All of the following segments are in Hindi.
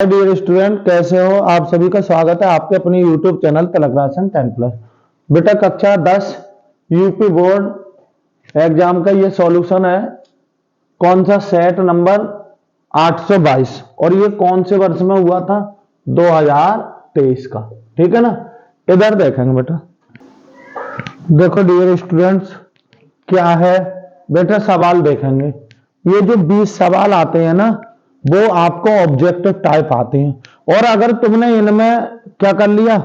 डियर स्टूडेंट, कैसे हो आप सभी का स्वागत है आपके अपने यूट्यूब चैनल तिलक 10 प्लस। बेटा कक्षा 10 यूपी बोर्ड एग्जाम का ये सॉल्यूशन है। कौन सा सेट नंबर 822 और ये कौन से वर्ष में हुआ था? 2023 का। ठीक है ना। इधर देखेंगे बेटा, देखो डियर स्टूडेंट्स क्या है बेटा, सवाल देखेंगे। ये जो 20 सवाल आते हैं ना, वो आपको ऑब्जेक्टिव टाइप आते हैं और अगर तुमने इनमें क्या कर लिया,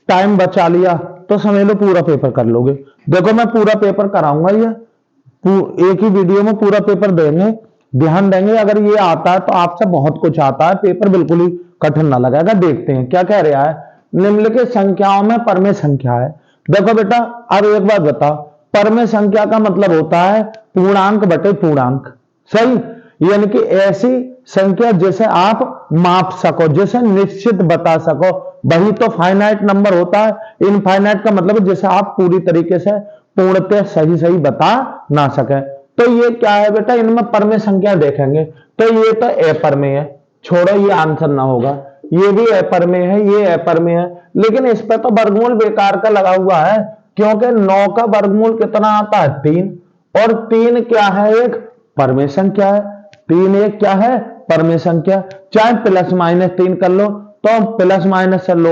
टाइम बचा लिया, तो समझ लो पूरा पेपर कर लोगे। देखो मैं पूरा पेपर कराऊंगा, ये एक ही वीडियो में पूरा पेपर देंगे, ध्यान देंगे। अगर ये आता है तो आपसे बहुत कुछ आता है, पेपर बिल्कुल ही कठिन ना लगेगा। देखते हैं क्या कह रहा है। निम्नलिखित संख्याओं में परमेय संख्या है। देखो बेटा अब एक बात बताओ, परमेय संख्या का मतलब होता है पूर्णांक बटे पूर्णांक, सही। यानी कि ऐसी संख्या जिसे आप माप सको, जिसे निश्चित बता सको, वही तो फाइनाइट नंबर होता है। इनफाइनाइट का मतलब है जिसे आप पूरी तरीके से पूर्णतः सही सही बता ना सके। तो ये क्या है बेटा, इनमें परमेय संख्या देखेंगे तो ये तो अपरमेय है, छोड़ो ये आंसर ना होगा। ये भी अपरमेय है, ये अपरमेय है, लेकिन इस पर तो वर्गमूल बेकार का लगा हुआ है, क्योंकि 9 का वर्गमूल कितना आता है? 3, और 3 क्या है? एक परमेय संख्या है। 3 एक क्या है? परमेय संख्या। चाहे प्लस माइनस 3 कर लो तो प्लस माइनस कर लो,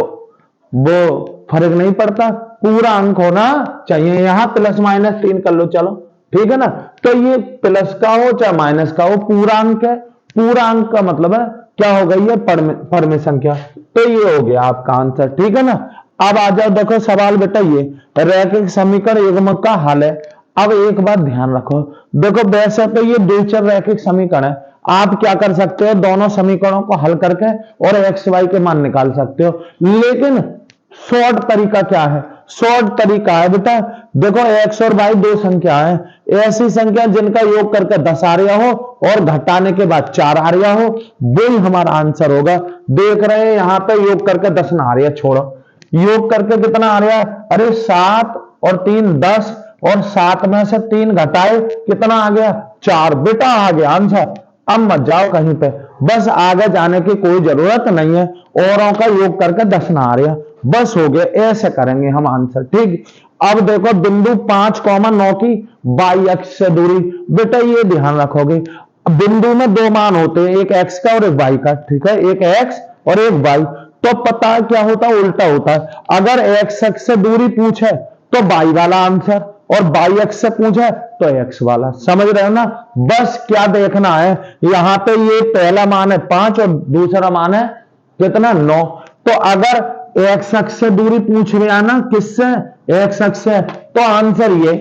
वो फर्क नहीं पड़ता, पूरा अंक होना चाहिए। यहां प्लस माइनस 3 कर लो, चलो ठीक है ना। तो ये प्लस का हो चाहे माइनस का हो, पूरा अंक है। पूरा अंक का मतलब है क्या हो गई है? परमेय संख्या। तो ये हो गया आपका आंसर, ठीक है ना। अब आ जाओ, देखो सवाल बेटा, ये रैखिक समीकरण युग्म का हल है। अब एक बात ध्यान रखो, देखो वैसे तो ये द्विचर रैखिक समीकरण है, आप क्या कर सकते हो, दोनों समीकरणों को हल करके और एक्स वाई के मान निकाल सकते हो। लेकिन शॉर्ट तरीका क्या है? शॉर्ट तरीका है बेटा, देखो एक्स और वाई दो संख्या है, ऐसी संख्या जिनका योग करके 10 आ रहा हो और घटाने के बाद 4 आ रहा हो, वही हमारा आंसर होगा। देख रहे हैं यहां पे योग करके 10 ना आ रहा है, छोड़ो, योग करके कितना आ रहा है? अरे 7 और 3 10, और 7 में से 3 घटाए कितना आ गया? 4। बेटा आ गया आंसर। अब मत जाओ कहीं पे, बस आगे जाने की कोई जरूरत नहीं है। औरों का योग करके 10 ना आ रहा, बस हो गया। ऐसे करेंगे हम आंसर, ठीक। अब देखो बिंदु 5,9 की बाई एक्स से दूरी, बेटा ये ध्यान रखोगे, बिंदु में दो मान होते हैं, एक एक्स का और एक वाई का, ठीक है, एक एक्स और एक वाई। तो पता है क्या होता है? उल्टा होता है। अगर एक्स एक्स से दूरी पूछे तो वाई वाला आंसर, और बाई एक्स से पूछे तो एक्स वाला। समझ रहे हो ना। बस क्या देखना है, यहां पे ये पहला मान है 5 और दूसरा मान है कितना? 9। तो अगर एक्स एक्स से दूरी पूछ रहे हैं ना, किससे? एक्स एक्स से, तो आंसर ये,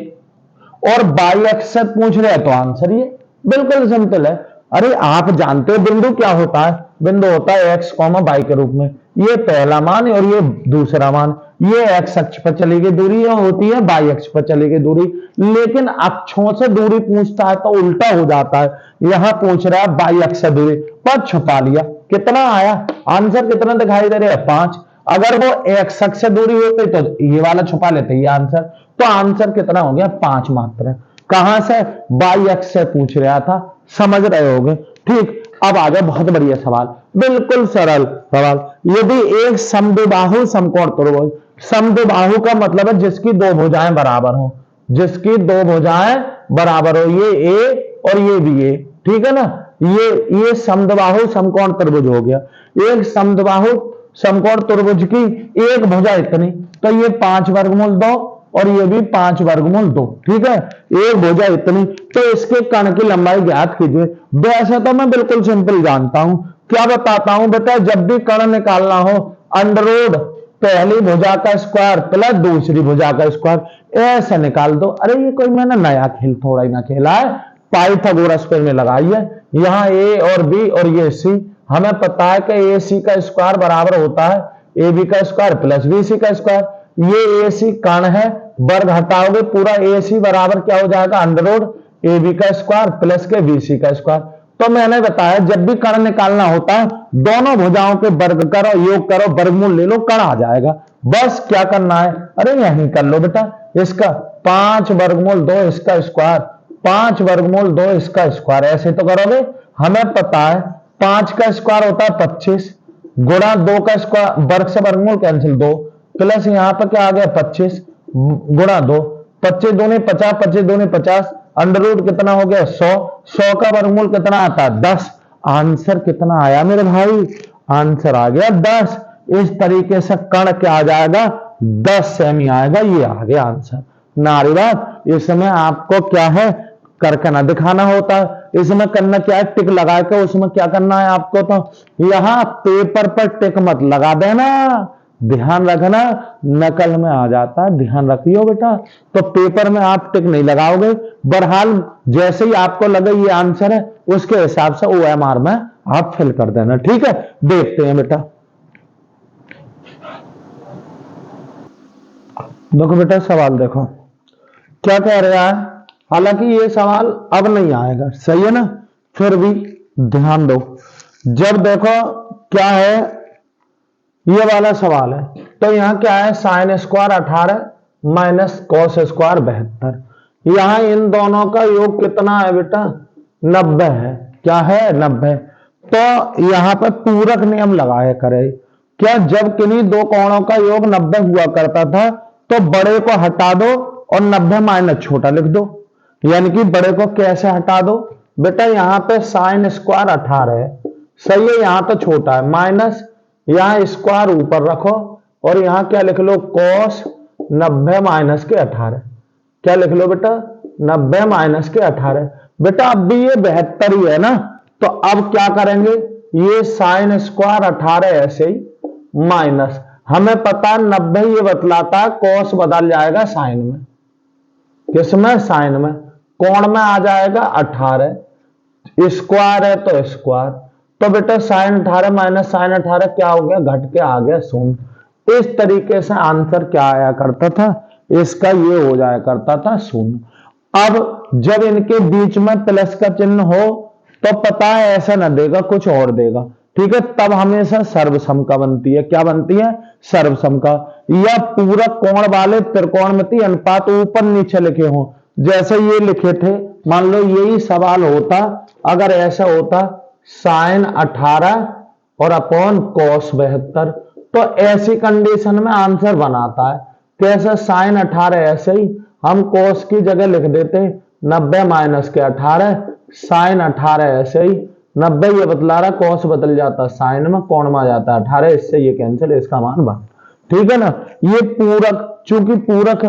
और बाई एक्स से पूछ रहे हैं तो आंसर ये। बिल्कुल सिंपल है। अरे आप जानते हो बिंदु क्या होता है? बिंदु होता है एक्स कॉमा बाई के रूप में, ये पहला मान और ये दूसरा मान, ये एक्स अक्ष पर चली गई दूरी, ये होती है बाई अक्ष पर चली गई दूरी। लेकिन अक्षों से दूरी पूछता है तो उल्टा हो जाता है, यहां पूछ रहा है बाई अक्ष से दूरी, पर छुपा लिया। कितना आया आंसर? कितना दिखाई दे रहा है? 5। अगर वो एक्स अक्ष से दूरी होती तो ये वाला छुपा लेते, ये आंसर। तो आंसर कितना हो गया? 5 मात्र। कहां से? बाई एक्स से पूछ रहा था, समझ रहे होगे, ठीक। अब आ गया बहुत बढ़िया सवाल, बिल्कुल सरल सवाल। यदि एक समद्विबाहु समकोण त्रिभुज, समद्विबाहु का मतलब है जिसकी दो भुजाएं बराबर हो, जिसकी दो भुजाएं बराबर हो, ये ए और ये भी ए, ठीक है ना। ये समद्विबाहु समकोण त्रिभुज हो गया। एक समद्विबाहु समकोण त्रिभुज की एक भुजा इतनी, तो ये 5 वर्गमूल 2 और ये भी 5 वर्गमूल 2, ठीक है। एक भुजा इतनी, तो इसके कण की लंबाई ज्ञात कीजिए। वैसे तो मैं बिल्कुल सिंपल जानता हूं, क्या बताता हूं बेटा, जब भी कण निकालना हो, अंडर रूट पहली भुजा का स्क्वायर प्लस दूसरी भुजा का स्क्वायर, ऐसे निकाल दो। अरे ये कोई मैंने नया खेल थोड़ा ही ना खेला है, पाइथागोरस पे में लगाई है। यहां ए और बी और ये सी, हमें पता है कि ए सी का स्क्वायर बराबर होता है ए बी का स्क्वायर प्लस बी सी का स्क्वायर। ये ए सी कण है, वर्ग हटाओगे पूरा ए सी बराबर क्या हो जाएगा? अंडर रूट ए बी का स्क्वायर प्लस के बी सी का स्क्वायर। तो मैंने बताया जब भी कण निकालना होता है, दोनों भुजाओं के वर्ग करो, योग करो, वर्गमूल ले लो, कण आ जाएगा। बस क्या करना है? अरे यही कर लो बेटा, इसका 5 वर्गमूल 2 इसका स्क्वायर, 5 वर्गमूल 2 इसका स्क्वायर, ऐसे तो करोगे। हमें पता है 5 का स्क्वायर होता है 25, गुणा 2 का स्क्वायर, वर्ग से वर्गमूल कैंसिल 2, प्लस यहाँ पर क्या आ गया 25 गुणा 2, 25 दूनी 50, 25 दूनी 50, अंडर रूट कितना हो गया 100, 100 का वर्गमूल कितना आता है 10। आंसर कितना आया मेरे भाई, आंसर आ गया 10। इस तरीके से कण क्या आ जाएगा 10 सेमी आएगा, ये आ गया आंसर। नारी बात, इसमें आपको क्या है करके ना दिखाना होता है, इसमें करना क्या है टिक लगा के, उसमें क्या करना है आपको, तो यहां पेपर पर टिक मत लगा देना, ध्यान रखना नकल में आ जाता है, ध्यान रखियो बेटा। तो पेपर में आप टिक नहीं लगाओगे, बहरहाल जैसे ही आपको लगे ये आंसर है उसके हिसाब से OMR में आप फिल कर देना, ठीक है। देखते हैं बेटा, देखो बेटा सवाल देखो क्या कह रहा है। हालांकि ये सवाल अब नहीं आएगा, सही है ना, फिर भी ध्यान दो। जब देखो क्या है, ये वाला सवाल है, तो यहां क्या है sine square 18 minus cos square 72, यहां इन दोनों का योग कितना है बेटा 90 है, क्या है 90। तो यहां पर पूरक नियम लगाया करे, क्या जब किन्हीं दो कोणों का योग 90 हुआ करता था तो बड़े को हटा दो और 90 माइनस छोटा लिख दो, यानी कि बड़े को कैसे हटा दो बेटा, यहां पे साइन स्क्वायर 18 है, सही है, यहां तो छोटा है, माइनस यहां स्क्वायर ऊपर रखो और यहां क्या लिख लो कॉस 90 माइनस के 18, क्या लिख लो बेटा 90 माइनस के 18। बेटा अब भी ये 72 ही है ना, तो अब क्या करेंगे, ये साइन स्क्वायर 18 ऐसे ही माइनस, हमें पता 90 ये बतलाता कॉस बदल जाएगा साइन में, किसमें साइन में, कोण में आ जाएगा 18, स्क्वायर है तो स्क्वायर, तो बेटा साइन 18 माइनस साइन 18 क्या हो गया घट के आ गया 0। इस तरीके से आंसर क्या आया करता था, इसका ये हो जाया करता था 0। अब जब इनके बीच में प्लस का चिन्ह हो तो पता है ऐसा ना देगा कुछ और देगा, ठीक है, तब हमेशा सर्वसम का बनती है, क्या बनती है सर्वसम का, या पूरक कोण वाले त्रिकोणमितीय अनुपात ऊपर नीचे लिखे हों, जैसे ये लिखे थे, मान लो यही सवाल होता अगर ऐसा होता साइन 18 और अपॉन कॉस 72, तो ऐसी कंडीशन में आंसर बनाता है, कैसे साइन 18 ऐसे ही हम कॉस की जगह लिख देते 90 माइनस के 18, साइन 18 ऐसे ही 90 ये बतला रहा कॉस बदल जाता साइन में, कोण में आ जाता 18, इससे ये कैंसिल, इसका मान बन, ठीक है ना। ये पूरक, चूंकि पूरक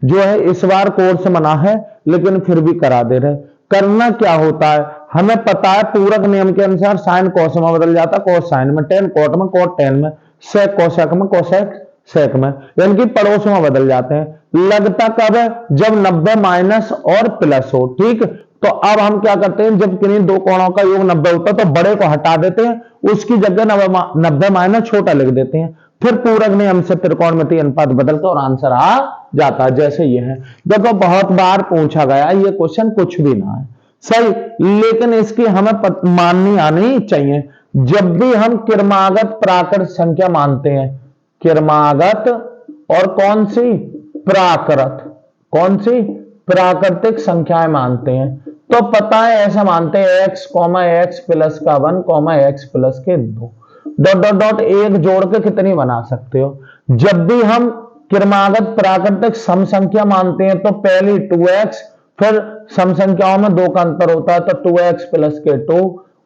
जो है इस बार कोर्स मना है लेकिन फिर भी करा दे रहे। करना क्या होता है, हमें पता है पूरक नियम के अनुसार साइन कॉस में बदल जाता, कॉस साइन में, टेन कोट में, कोट टेन में, सेक कोसेक में, कोसेक सेक में, यानी कि पड़ोस में बदल जाते हैं। लगता कब है जब 90 माइनस और प्लस हो, ठीक। तो अब हम क्या करते हैं, जब किन्हीं दो कोणों का योग 90 होता है तो बड़े को हटा देते हैं, उसकी जगह 90 माइनस छोटा लिख देते हैं, फिर पूरक नियम से त्रिकोणमितीय अनुपात बदलते और आंसर आ जाता है, जैसे ये है। देखो बहुत बार पूछा गया ये क्वेश्चन, कुछ भी ना है सही, लेकिन इसकी हमें माननी आनी चाहिए। जब भी हम क्रमागत प्राकृत संख्या मानते हैं, क्रमागत और कौन सी प्राकृत, कौन सी प्राकृतिक संख्याएं मानते हैं, तो पता है ऐसा मानते हैं एक्स एक्स प्लस का 1 एक्स प्लस के 2 डॉट डॉट डॉट एक जोड़ के कितनी बना सकते हो। जब भी हम क्रमागत प्राकृतिक सम संख्या मानते हैं तो पहली 2x, फिर सम संख्याओं में 2 का अंतर होता है तो 2x प्लस के 2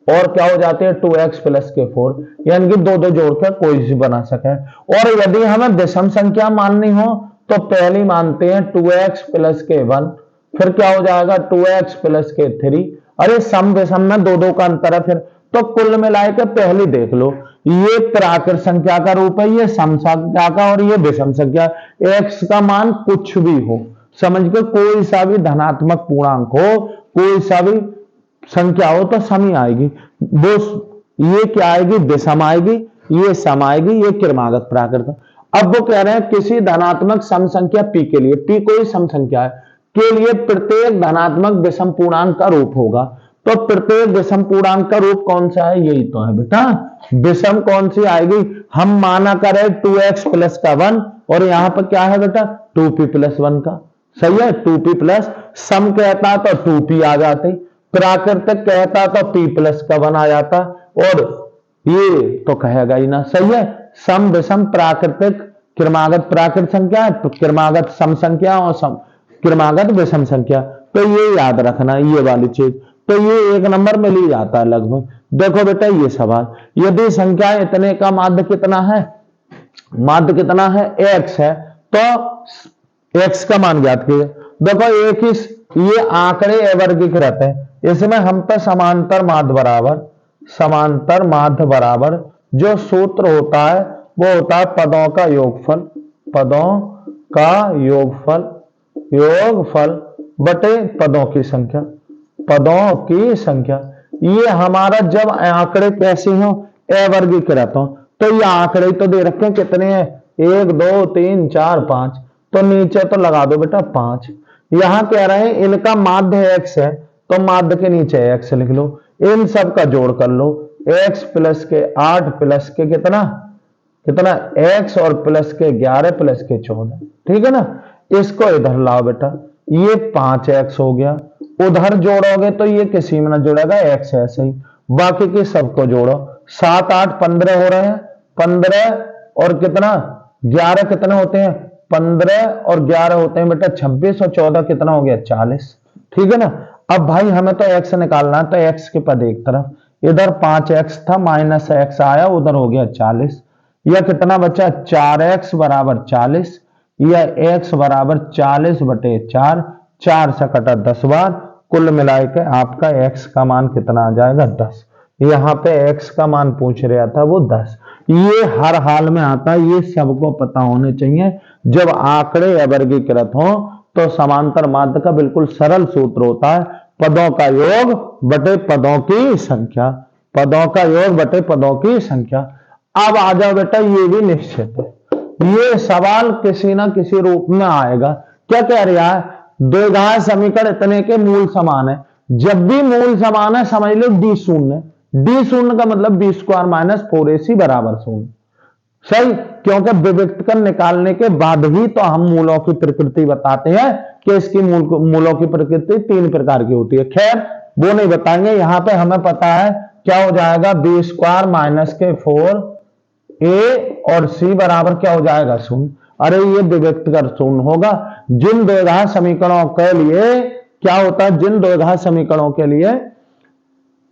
और क्या हो जाते हैं 2x प्लस के 4, यानी कि दो दो जोड़कर कोई भी बना सके। और यदि हमें विषम संख्या माननी हो तो पहली मानते हैं 2x प्लस के 1, फिर क्या हो जाएगा 2x प्लस के 3, अरे सम विषम में 2 का अंतर है, फिर तो कुल मिलाए के पहली देख लो, ये प्राकृत संख्या का रूप है, ये सम संख्या का, और ये विषम संख्या। x का मान कुछ भी हो, समझ के कोई सा भी धनात्मक पूर्णांक हो, कोई सा भी संख्या हो तो सम ही आएगी। ये क्या आएगी विषम आएगी, ये सम आएगी, ये क्रमागत प्राकृत। अब वो कह रहे हैं किसी धनात्मक सम संख्या p के लिए, p कोई सम संख्या है, के लिए प्रत्येक धनात्मक विषम पूर्णांक का रूप होगा, तो प्रत्येक विषम पूर्णांक का रूप कौन सा है, यही तो है बेटा विषम। कौन सी आएगी, हम माना करें 2x प्लस का 1 और यहां पर क्या है बेटा 2p प्लस 1 का, सही है 2p प्लस, सम कहता तो 2p आ जाते, प्राकृतिक कहता तो p प्लस का 1 आ जाता, और ये तो कहेगा ही ना। सही है। सम विषम प्राकृतिक क्रमागत, प्राकृत संख्या है तो क्रमागत सम संख्या और सम क्रमागत विषम संख्या, तो ये याद रखना ये वाली चीज। तो ये 1 नंबर में ली जाता है लगभग। देखो बेटा ये सवाल, यदि संख्या इतने का माध्य कितना है, माध्य कितना है x है, तो x का मान ज्ञात कीजिए। देखो एक ही ये आंकड़े अवर्गीकृत है, इसमें हम पे समांतर माध्य बराबर, समांतर माध्य बराबर जो सूत्र होता है वो होता है पदों का योगफल, पदों का योगफल, योगफल बटे पदों की संख्या, पदों की संख्या। ये हमारा जब आंकड़े कैसे हो अवर्गीकृत हो, तो ये आंकड़े तो दे रखे हैं कितने हैं 1 2 3 4 5, तो नीचे तो लगा दो बेटा 5। यहां कह रहे हैं इनका माध्य x है, तो माध्य के नीचे x लिख लो, इन सब का जोड़ कर लो, x प्लस के 8 प्लस के कितना कितना x और प्लस के 11 प्लस के 14, ठीक है ना। इसको इधर लाओ बेटा, ये 5x हो गया, उधर जोड़ोगे तो ये किसी में ना जुड़ेगा x ऐसे ही, बाकी के सबको जोड़ो, 7 8 15 हो रहे हैं, 15 और कितना 11 कितने होते हैं 15 और 11 होते हैं बेटा 26 और 14 कितना हो गया 40, ठीक है ना। अब भाई हमें तो x निकालना है, तो x के पद एक तरफ, इधर 5x था माइनस x आया, उधर हो गया 40, यह कितना बचा 4x बराबर 40, या x बराबर 40 बटे 4, 4 से कटा 10 बार, कुल मिलाए के आपका x का मान कितना आ जाएगा 10। यहाँ पे x का मान पूछ रहा था वो 10। ये हर हाल में आता है, ये सबको पता होने चाहिए। जब आंकड़े अवर्गीकृत हो तो समांतर माध्य का बिल्कुल सरल सूत्र होता है पदों का योग बटे पदों की संख्या, पदों का योग बटे पदों की संख्या। अब आ जाओ बेटा, ये भी निश्चित है, ये सवाल किसी ना किसी रूप में आएगा। क्या कह रहा है, द्विघात समीकरण इतने के मूल समान है। जब भी मूल समान है समझ लो डी शून्य, डी शून्य का मतलब बी स्क्वायर माइनस 4ac बराबर शून्य। सही, क्योंकि विविक्त कर निकालने के बाद ही तो हम मूलों की प्रकृति बताते हैं कि इसकी मूलों की प्रकृति 3 प्रकार की होती है। खैर वो नहीं बताएंगे, यहां पे हमें पता है क्या हो जाएगा बी स्क्वायर माइनस के 4a और c बराबर क्या हो जाएगा शून्य। अरे ये विविक्त कर शून्य होगा। जिन द्विघात समीकरणों के लिए क्या होता है, जिन द्विघात समीकरणों के लिए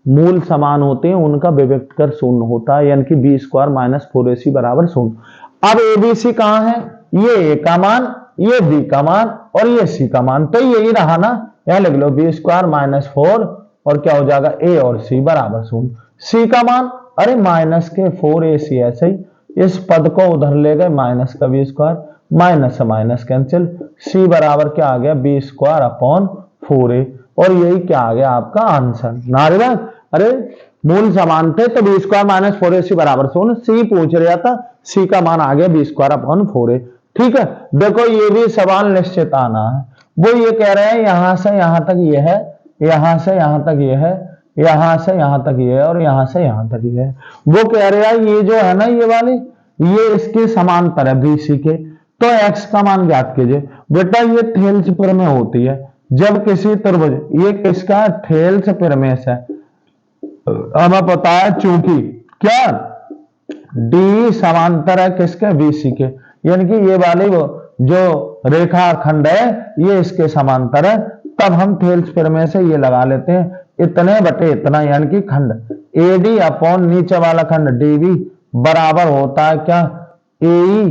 मूल समान होते हैं उनका विविक्त कर शून्य होता है, यानी कि बी स्क्वायर माइनस 4ac बराबर शून्य। अब एबीसी कहां है, ये ए का मान, ये बी का मान और ये सी का मान, तो यही रहा ना, यहां लिख लो बी स्क्वायर माइनस 4 और क्या हो जाएगा ए और सी बराबर शून्य। सी का मान अरे माइनस के 4ac, ऐसे ही इस पद को उधर ले गए माइनस का बी स्क्वायर, माइनस से माइनस कैंसिल, सी बराबर क्या आ गया बी स्क्वायर अपॉन 4a, और यही क्या आ गया आपका आंसर। नारीबाग अरे मूल समान थे तो बी स्क्वायर माइनस 4ac बराबर शून्य, सी पूछ रहा था, सी का मान आ गया बी स्क्वायर अपॉन 4a। ठीक है, देखो ये भी सवाल निश्चित आना है। वो ये कह रहे हैं यहां से यहां तक ये है, यहां से यहां तक ये है, यहां से यहां तक ये है और यहां से यहां तक ये है। वो कह रहे हैं ये जो है ना ये वाली, ये इसके समांतर है बीसी के, तो x का मान ज्ञात कीजिए। बेटा ये थेल्स प्रमेय होती है, जब किसी त्रिभुज, ये किसका थेल्स प्रमेय है, हमें पता है चूंकि क्या डी समांतर है किसके बीसी के, यानी कि ये वाली वो जो रेखा खंड है ये इसके समांतर है, तब हम थेल्स प्रमेय से ये लगा लेते हैं इतने बटे इतना, यानी कि खंड एडी अपॉन नीचे वाला खंड डीबी बराबर होता है क्या एई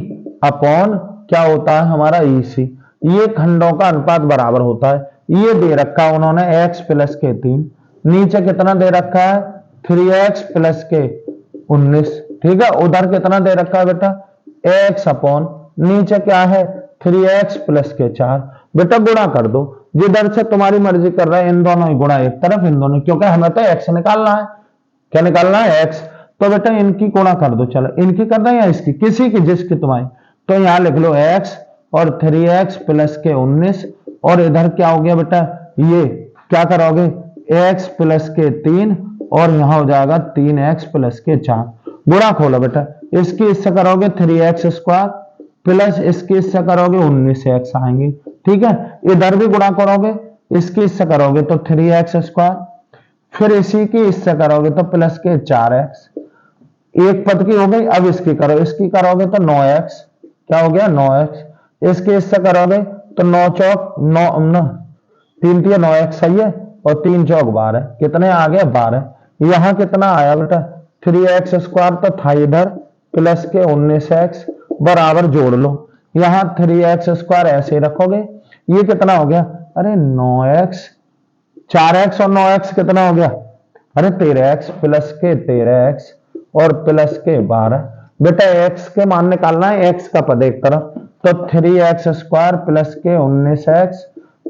अपॉन क्या होता है हमारा ईसी। ये खंडों का अनुपात बराबर होता है। ये दे रखा है उन्होंने x प्लस के 3, नीचे कितना दे रखा है 3x प्लस के 19, ठीक है। उधर कितना दे रखा है बेटा x अपॉन नीचे क्या है 3x प्लस के 4। बेटा गुणा कर दो, जिधर से तुम्हारी मर्जी कर रहा है, इन दोनों ही गुणा एक तरफ, इन दोनों, क्योंकि हमें तो x निकालना है। क्या निकालना है x, तो बेटा इनकी गुणा कर दो, चलो इनकी कर रहे हैं या इसकी, किसी की जिसकी तुम्हारी, तो यहां लिख लो x और 3x प्लस के 19, और इधर क्या हो गया बेटा ये क्या करोगे x प्लस के 3 और यहां हो जाएगा 3x प्लस के 4। गुणा खोलो बेटा, इसकी इससे करोगे 3x स्क्वायर प्लस इसकी इससे करोगे 19x आएंगे, ठीक है। इधर भी गुणा करोगे, इसकी इससे करोगे तो 3x स्क्वायर, फिर इसी की इससे करोगे तो प्लस के 4x, एक पद की हो गई। अब इसकी करो, इसकी करोगे तो 9x, क्या हो गया 9x। इसके इससे करोगे तो 9 चौक 9, 3 3 9x सही है, और 3 चौक 12, कितने आ गए 12। यहां कितना आया बेटा 3x² तो था इधर, प्लस के 19x बराबर जोड़ लो, यहां 3x² ऐसे रखोगे, ये कितना हो गया, अरे 9x, 4x और 9x कितना हो गया, अरे 13x प्लस के 13x और प्लस के 12। बेटा x के मान निकालना है, x का पद एक तरफ, तो 3x² प्लस के 19x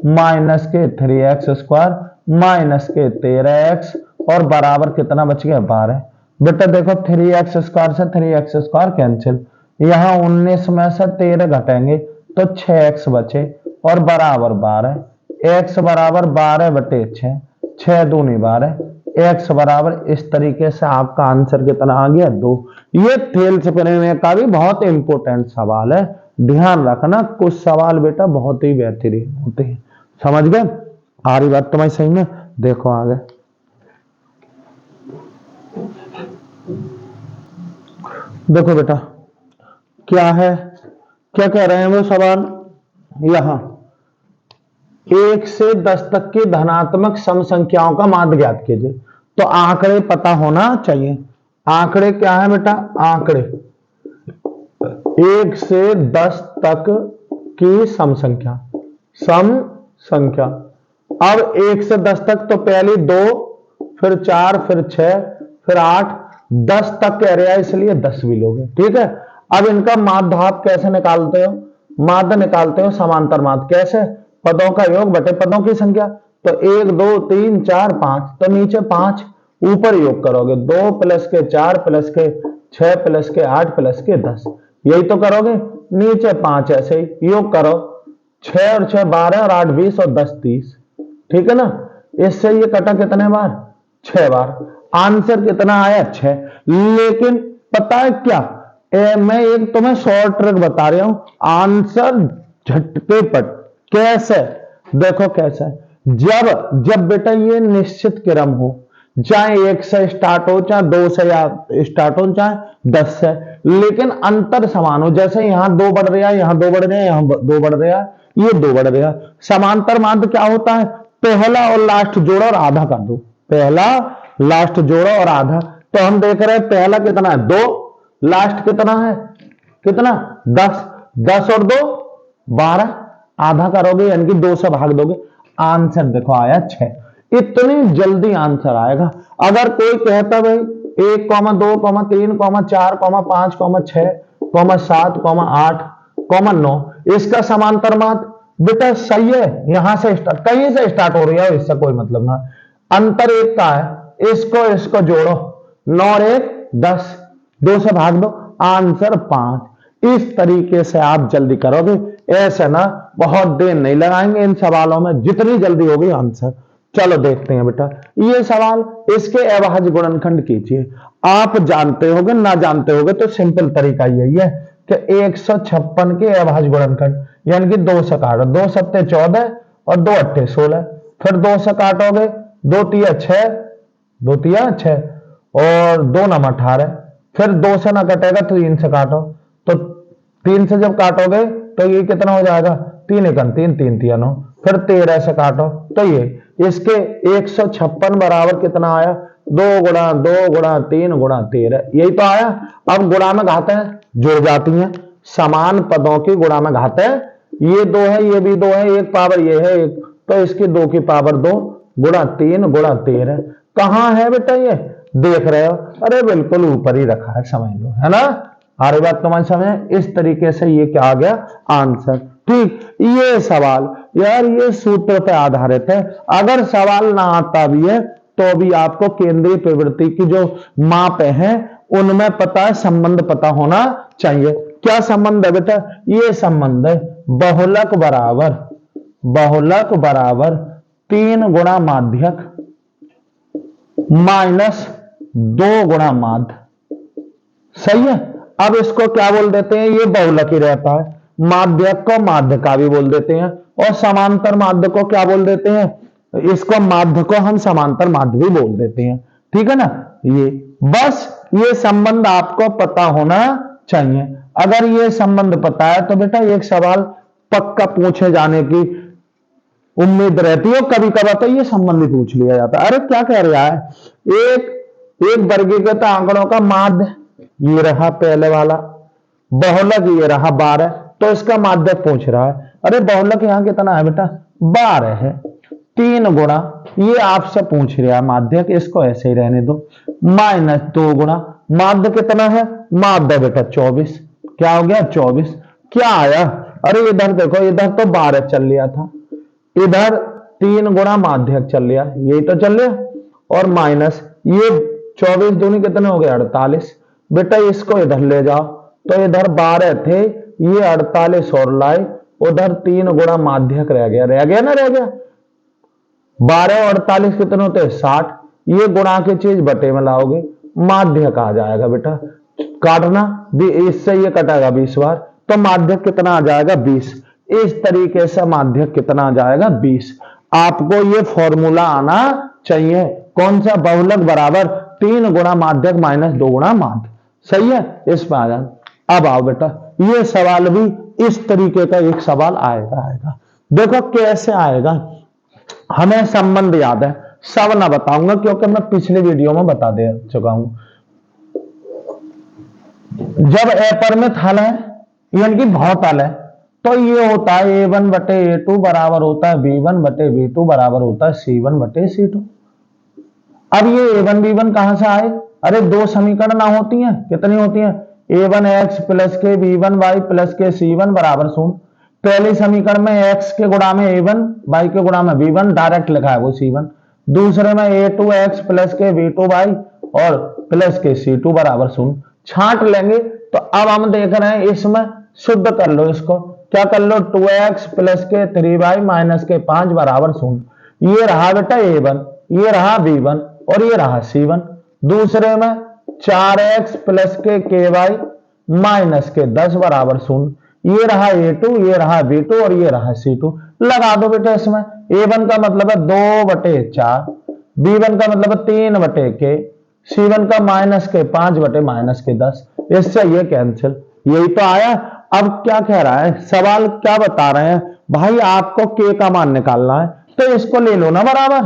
माइनस के 3x² माइनस के 13x और बराबर कितना बच गया 12। बेटा देखो 3x² से 3x² कैंसिल, यहां 19 में से 13 घटेंगे तो 6x बचे और बराबर 12, x बराबर 12/6, 6 दूनी 12, x बराबर, इस तरीके से आपका आंसर कितना आ गया 2। ये थेल्स प्रमेय का भी बहुत इंपॉर्टेंट सवाल है, ध्यान रखना, कुछ सवाल बेटा बहुत ही बेहतरीन होते हैं, समझ गए। आ रही बात तुम्हारी सही में, देखो आगे देखो बेटा क्या है, क्या कह रहे हैं वो सवाल, यहां 1 से 10 तक की धनात्मक सम संख्याओं का माध्य ज्ञात कीजिए। तो आंकड़े पता होना चाहिए, आंकड़े क्या है बेटा, आंकड़े 1 से 10 तक की सम संख्या, सम संख्या। अब 1 से 10 तक तो पहली 2, फिर 4, फिर 6, फिर 8, 10 तक कह रहा है इसलिए 10 भी लोगे, ठीक है। अब इनका माध्य आप कैसे निकालते हो, माध्य निकालते हो समांतर माध्य, कैसे, पदों का योग बटे पदों की संख्या। तो 1 2 3 4 5, तो नीचे 5, ऊपर योग करोगे 2 प्लस के 4 प्लस के 6 प्लस के 8 प्लस के 10, यही तो करोगे, नीचे 5 ऐसे ही योग करो, 6 और 6 12 और 8 20 और 10 30, ठीक है ना। इससे ये कटा कितने बार, 6 बार, आंसर कितना आया 6। लेकिन पता है क्या, मैं एक तुम्हें शॉर्ट ट्रिक बता रहा हूं, आंसर झटके पट, कैसे, देखो कैसे, जब बेटा ये निश्चित क्रम हो, चाहे 1 से स्टार्ट हो, चाहे 2 से स्टार्ट हो, चाहे 10 से, लेकिन अंतर समान हो, जैसे यहां 2 बढ़ रहा है, यहां 2 बढ़ रहे हैं, यहां 2 बढ़ रहा है, ये 2 बढ़ रहा है। समांतर माध्य क्या होता है, पहला और लास्ट जोड़ो और आधा कर दो, पहला लास्ट जोड़ो और आधा। तो हम देख रहे हैं पहला कितना है 2, लास्ट कितना है, कितना 10, 10 और 2 12, आधा करोगे यानी कि 2 से भाग दोगे, आंसर देखो आया 6। इतनी जल्दी आंसर आएगा। अगर कोई कहता भाई 1, 2, 3, 4, 5, 6, 7, 8, 9 इसका समांतर माध्य, बेटा सही है, यहां से स्टार्ट, कहीं से स्टार्ट हो रही है, इससे कोई मतलब ना, अंतर 1 का है, इसको जोड़ो, 9 और 1 10, 2 से भाग दो, आंसर 5। इस तरीके से आप जल्दी करोगे, ऐसे ना बहुत देर नहीं लगाएंगे इन सवालों में, जितनी जल्दी होगी आंसर। चलो देखते हैं बेटा ये सवाल, इसके अभाज्य गुणनखंड कीजिए। आप जानते होगे, ना जानते होगे तो सिंपल तरीका यही है कि 156 के अभाज्य गुणनखंड, यानी कि 2 से काटो, 2 सत्ते 14 और 2 अट्ठे 16, फिर 2 से काटोगे 2 तिया 6, 2 तिया 6 और 2 नम 18, फिर 2 से ना कटेगा तो 3 से काटो, तो 3 से जब काटोगे तो ये कितना हो जाएगा, 3 एकम 3, 3 तिया 9, फिर 13 से काटो तो ये, इसके 156 बराबर कितना आया, 2 गुणा 2 गुणा 3 गुणा 13, यही तो आया। अब गुणा में घातें जुड़ जाती हैं, समान पदों की गुणा में घातें, ये 2 है, ये भी 2 है, एक पावर ये है 1, तो इसकी 2 की पावर 2 गुणा 3 गुणा 13, कहां है बेटा ये, देख रहे हो, अरे बिल्कुल ऊपर ही रखा है, समझ लो, है ना। हर बात तुम्हारे समझ, इस तरीके से ये क्या आ गया आंसर, ठीक। ये सवाल यार ये सूत्र पे आधारित है, अगर सवाल ना आता भी है तो भी आपको केंद्रीय प्रवृत्ति की जो माप है उनमें पता है, संबंध पता होना चाहिए। क्या संबंध है बेटा, ये संबंध है बहुलक बराबर 3 गुणा माध्यक माइनस 2 गुणा माध्य, सही है। अब इसको क्या बोल देते हैं, ये बहुलक ही रहता है, माध्यक को माध्य का भी बोल देते हैं, और समांतर माध्य को क्या बोल देते हैं, इसको माध्य को हम समांतर माध्य भी बोल देते हैं, ठीक है ना। ये बस ये संबंध आपको पता होना चाहिए। अगर ये संबंध पता है तो बेटा एक सवाल पक्का पूछे जाने की उम्मीद रहती है। कभी कभार तो ये संबंध ही पूछ लिया जाता है। अरे क्या कह रहा है, एक एक वर्गीकृत आंकड़ों का माध्य ये रहा पहले वाला, बहुलक ये रहा 12, तो इसका माध्य पूछ रहा है। अरे बहुलक यहां कितना है बेटा, 12 है। 3 गुणा ये आपसे पूछ रहा है माध्यक, इसको ऐसे ही रहने दो, माइनस 2 गुणा माध्य कितना है, माध्य बेटा 24। क्या हो गया 24। क्या आया, अरे इधर देखो, इधर तो 12 चल लिया था, इधर 3 गुणा माध्यक चल लिया, यही तो चल लिया, और माइनस ये 24 दूनी कितने हो गए 48। बेटा इसको इधर ले जाओ, तो इधर 12 थे, ये 48 और लाए, उधर 3 गुणा माध्यक रह गया ना, रह गया। 12 और 48 कितने होते हैं 60। ये गुणा की चीज बटे में लाओगे, माध्यक आ जाएगा बेटा, काटना भी, इससे ये कटेगा 20 बार, तो माध्यक कितना आ जाएगा 20। इस तरीके से माध्यक कितना आ जाएगा 20। आपको ये फॉर्मूला आना चाहिए, कौन सा, बहुलक बराबर 3 गुणा माध्यक माइनस 2 गुणा माध्य। सही है, इस पर आ जाए। अब आओ बेटा, ये सवाल भी इस तरीके का एक सवाल आएगा। देखो कैसे आएगा, हमें संबंध याद है, सब ना बताऊंगा क्योंकि मैं पिछले वीडियो में बता दे चुका हूं। जब अपरिमित हल है यानी कि बहुत हल है, तो ये होता है a1 बटे a2 बराबर होता है b1 बटे b2 बराबर होता है c1 बटे c2। अब ये a1 b1 कहां से आए, अरे दो समीकरण ना होती हैं, कितनी होती हैं, a1x प्लस के b1 y प्लस के c1 बराबर 0। पहले समीकरण में x के गुणा में a1, y के गुणा में b1 डायरेक्ट लिखा है वो c1। दूसरे में a2x प्लस के b2 y और प्लस के c2 बराबर 0। छांट लेंगे तो अब हम देख रहे हैं इसमें शुद्ध कर लो, इसको क्या कर लो, 2x प्लस के 3y माइनस के 5 बराबर 0। ये रहा बेटा a1, ये रहा b1 और ये रहा c1। दूसरे में 4x प्लस के ky माइनस के 10 बराबर 0। ये रहा a2, ये रहा b2 और ये रहा c2। लगा दो बेटा इसमें, a1 का मतलब है 2/4, b1 का मतलब है 3/k, c1 का माइनस के 5/-10। इससे ये कैंसिल, यही तो आया। अब क्या कह रहा है, सवाल क्या बता रहे हैं भाई, आपको k का मान निकालना है, तो इसको ले लो ना बराबर,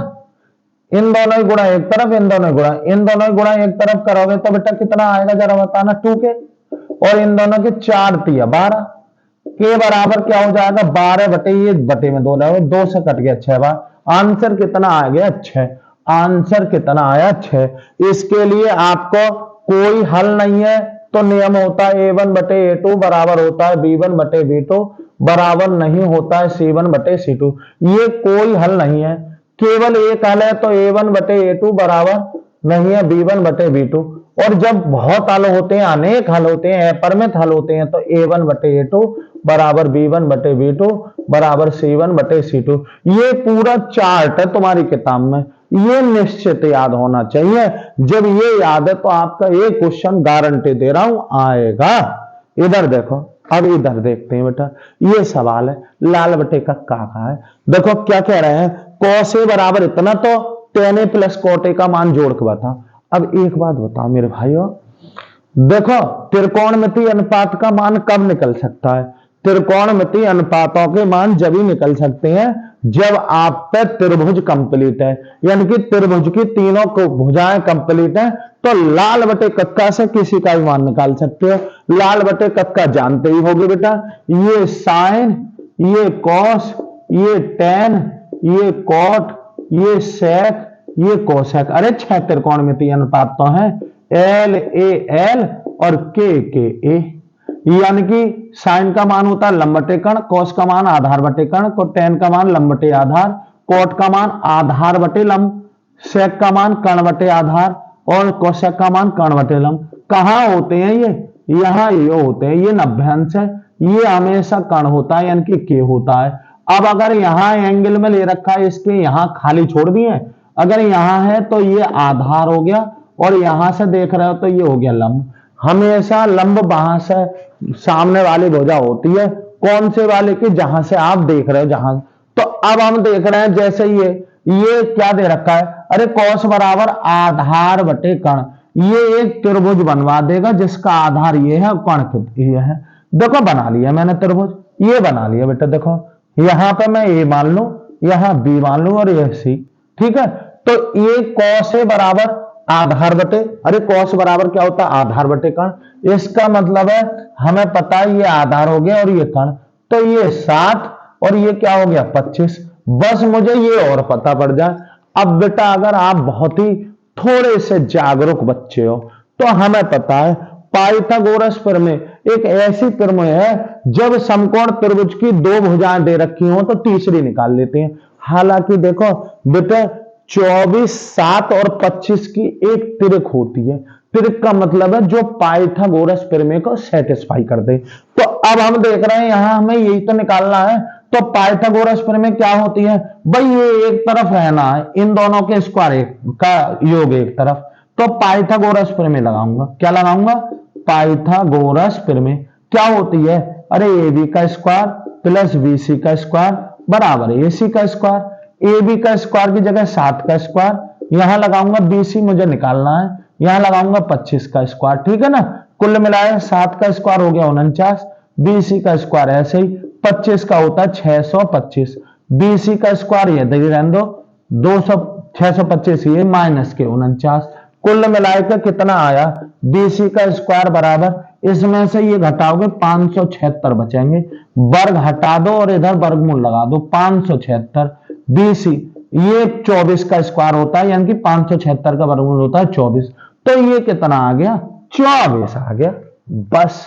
इन दोनों ही गुणा एक तरफ, इन दोनों ही गुणा एक तरफ करोगे तो बेटा कितना आएगा जरा बताना, 2k, और इन दोनों के 4 तिया 12, के बराबर क्या हो जाएगा 12 बटे, ये बटे में 2 लगाओ, 2 से कट गया 6 बार, आंसर कितना आ गया 6। आंसर कितना आया 6। इसके लिए आपको कोई हल नहीं है, तो नियम होता है a1 बटे a2 बराबर होता है b1 बटे b2 बराबर नहीं होता है c1 बटे c2। ये कोई हल नहीं है, केवल एक हल है, तो a1 बटे a2 बराबर नहीं है b1 बटे b2। और जब बहुत हल होते हैं, अनेक हल होते हैं, अपरिमित हल होते हैं, तो a1 बटे a2 बराबर b1 बटे b2 बराबर c1 बटे c2। ये पूरा चार्ट है तुम्हारी किताब में, ये निश्चित याद होना चाहिए। जब ये याद है तो आपका एक क्वेश्चन गारंटी दे रहा हूं आएगा। इधर देखो, अब इधर देखते हैं बेटा, ये सवाल है लाल बटे कक्का का है। देखो क्या कह रहे हैं, cos a बराबर इतना, तो tan a plus cot a का मान जोड़ के बता। अब एक बात बताओ मेरे भाइयों, देखो त्रिकोणमिति अनुपात का मान कब निकल सकता है, त्रिकोणमिति अनुपातों के मान जब ही निकल सकते हैं जब आप पे त्रिभुज कंप्लीट है, यानी कि त्रिभुज की तीनों को भुजाएं कंप्लीट है, तो लाल बटे कक्का से किसी का भी मान निकाल सकते हो। लाल बटे कक्का जानते ही होगे बेटा, ये साइन, ये कॉस, ये टेन, ये कॉट, ये सेक, ये कोसेक। अरे 6 त्रिकोणमिति अनुपात तो है, एल ए एल और के ए, यानी कि साइन का मान होता है लंब बटे कर्ण, कोस का मान आधार बटे कर्ण, टेन का मान लंब बटे आधार, कोट का मान आधार बटे लंब, सेक का मान कर्ण बटे आधार और कोसेक का मान कर्ण बटे लंब। कहां होते हैं ये, यहां ये होते हैं, ये 90 अंश है, ये हमेशा कर्ण होता है यानी कि के होता है। अब अगर यहां एंगल में ले रखा है, इसके यहां खाली छोड़ दिए, अगर यहां है तो ये आधार हो गया, और यहां से देख रहे हो तो ये हो गया लंब। हमेशा लंब वहां से सामने वाली भुजा होती है, कौन से वाले की, जहां से आप देख रहे हो, जहां। तो अब हम देख रहे हैं जैसे ये क्या दे रखा है, अरे कॉस बराबर आधार बटे कर्ण, ये एक त्रिभुज बनवा देगा जिसका आधार ये है, कोण ये है। देखो बना लिया मैंने त्रिभुज, ये बना लिया बेटा। देखो यहां पे मैं ए मान लू, यहां बी मान लू और ये सी। ठीक है, तो ये कॉस ए बराबर आधार बटे, अरे कॉस बराबर क्या होता है, आधार बटे कण। इसका मतलब है हमें पता है ये आधार हो गया और ये कण, तो ये 7 और ये क्या हो गया 25। बस मुझे ये और पता पड़ जाए। अब बेटा अगर आप बहुत ही थोड़े से जागरूक बच्चे हो तो हमें पता है पाइथागोरस प्रमेय एक ऐसी प्रमेय है जब समकोण त्रिभुज की 2 भुजाएं दे रखी हो तो तीसरी निकाल लेते हैं। हालांकि देखो बेटा 24, 7 और 25 की एक त्रिक होती है। त्रिक का मतलब है जो पाइथागोरस प्रमेय को सेटिस्फाई कर दे। तो अब हम देख रहे हैं यहां हमें यही तो निकालना है। तो पाइथागोरस प्रमेय क्या होती है भाई, ये एक तरफ रहना है, इन दोनों के स्क्वायर का योग एक तरफ। तो पाइथागोरस प्रमेय लगाऊंगा, क्या लगाऊंगा, पाइथागोरस प्रमेय क्या होती है, अरे ए बी का स्क्वायर प्लस बी सी का स्क्वायर बराबर ए सी का स्क्वायर। ए बी का स्क्वायर की जगह 7 का स्क्वायर, यहां लगाऊंगा बी सी मुझे निकालना है, यहां लगाऊंगा 25 का स्क्वायर। ठीक है ना, कुल मिलाए 7 का स्क्वायर हो गया 49, बी सी का स्क्वायर ऐसे ही 25 का होता है 625, बी सी का स्क्वायर ये रहने दो 200, 625 ये माइनस के 49, कुल मिलाकर कितना आया, बीसी का स्क्वायर बराबर इसमें से ये घटाओगे 576 बचेंगे, वर्ग हटा दो और इधर वर्गमूल लगा दो 576 बीसी, ये 24 का स्क्वायर होता है, यानी कि 576 का वर्गमूल होता है 24। तो ये कितना आ गया 24 आ गया। बस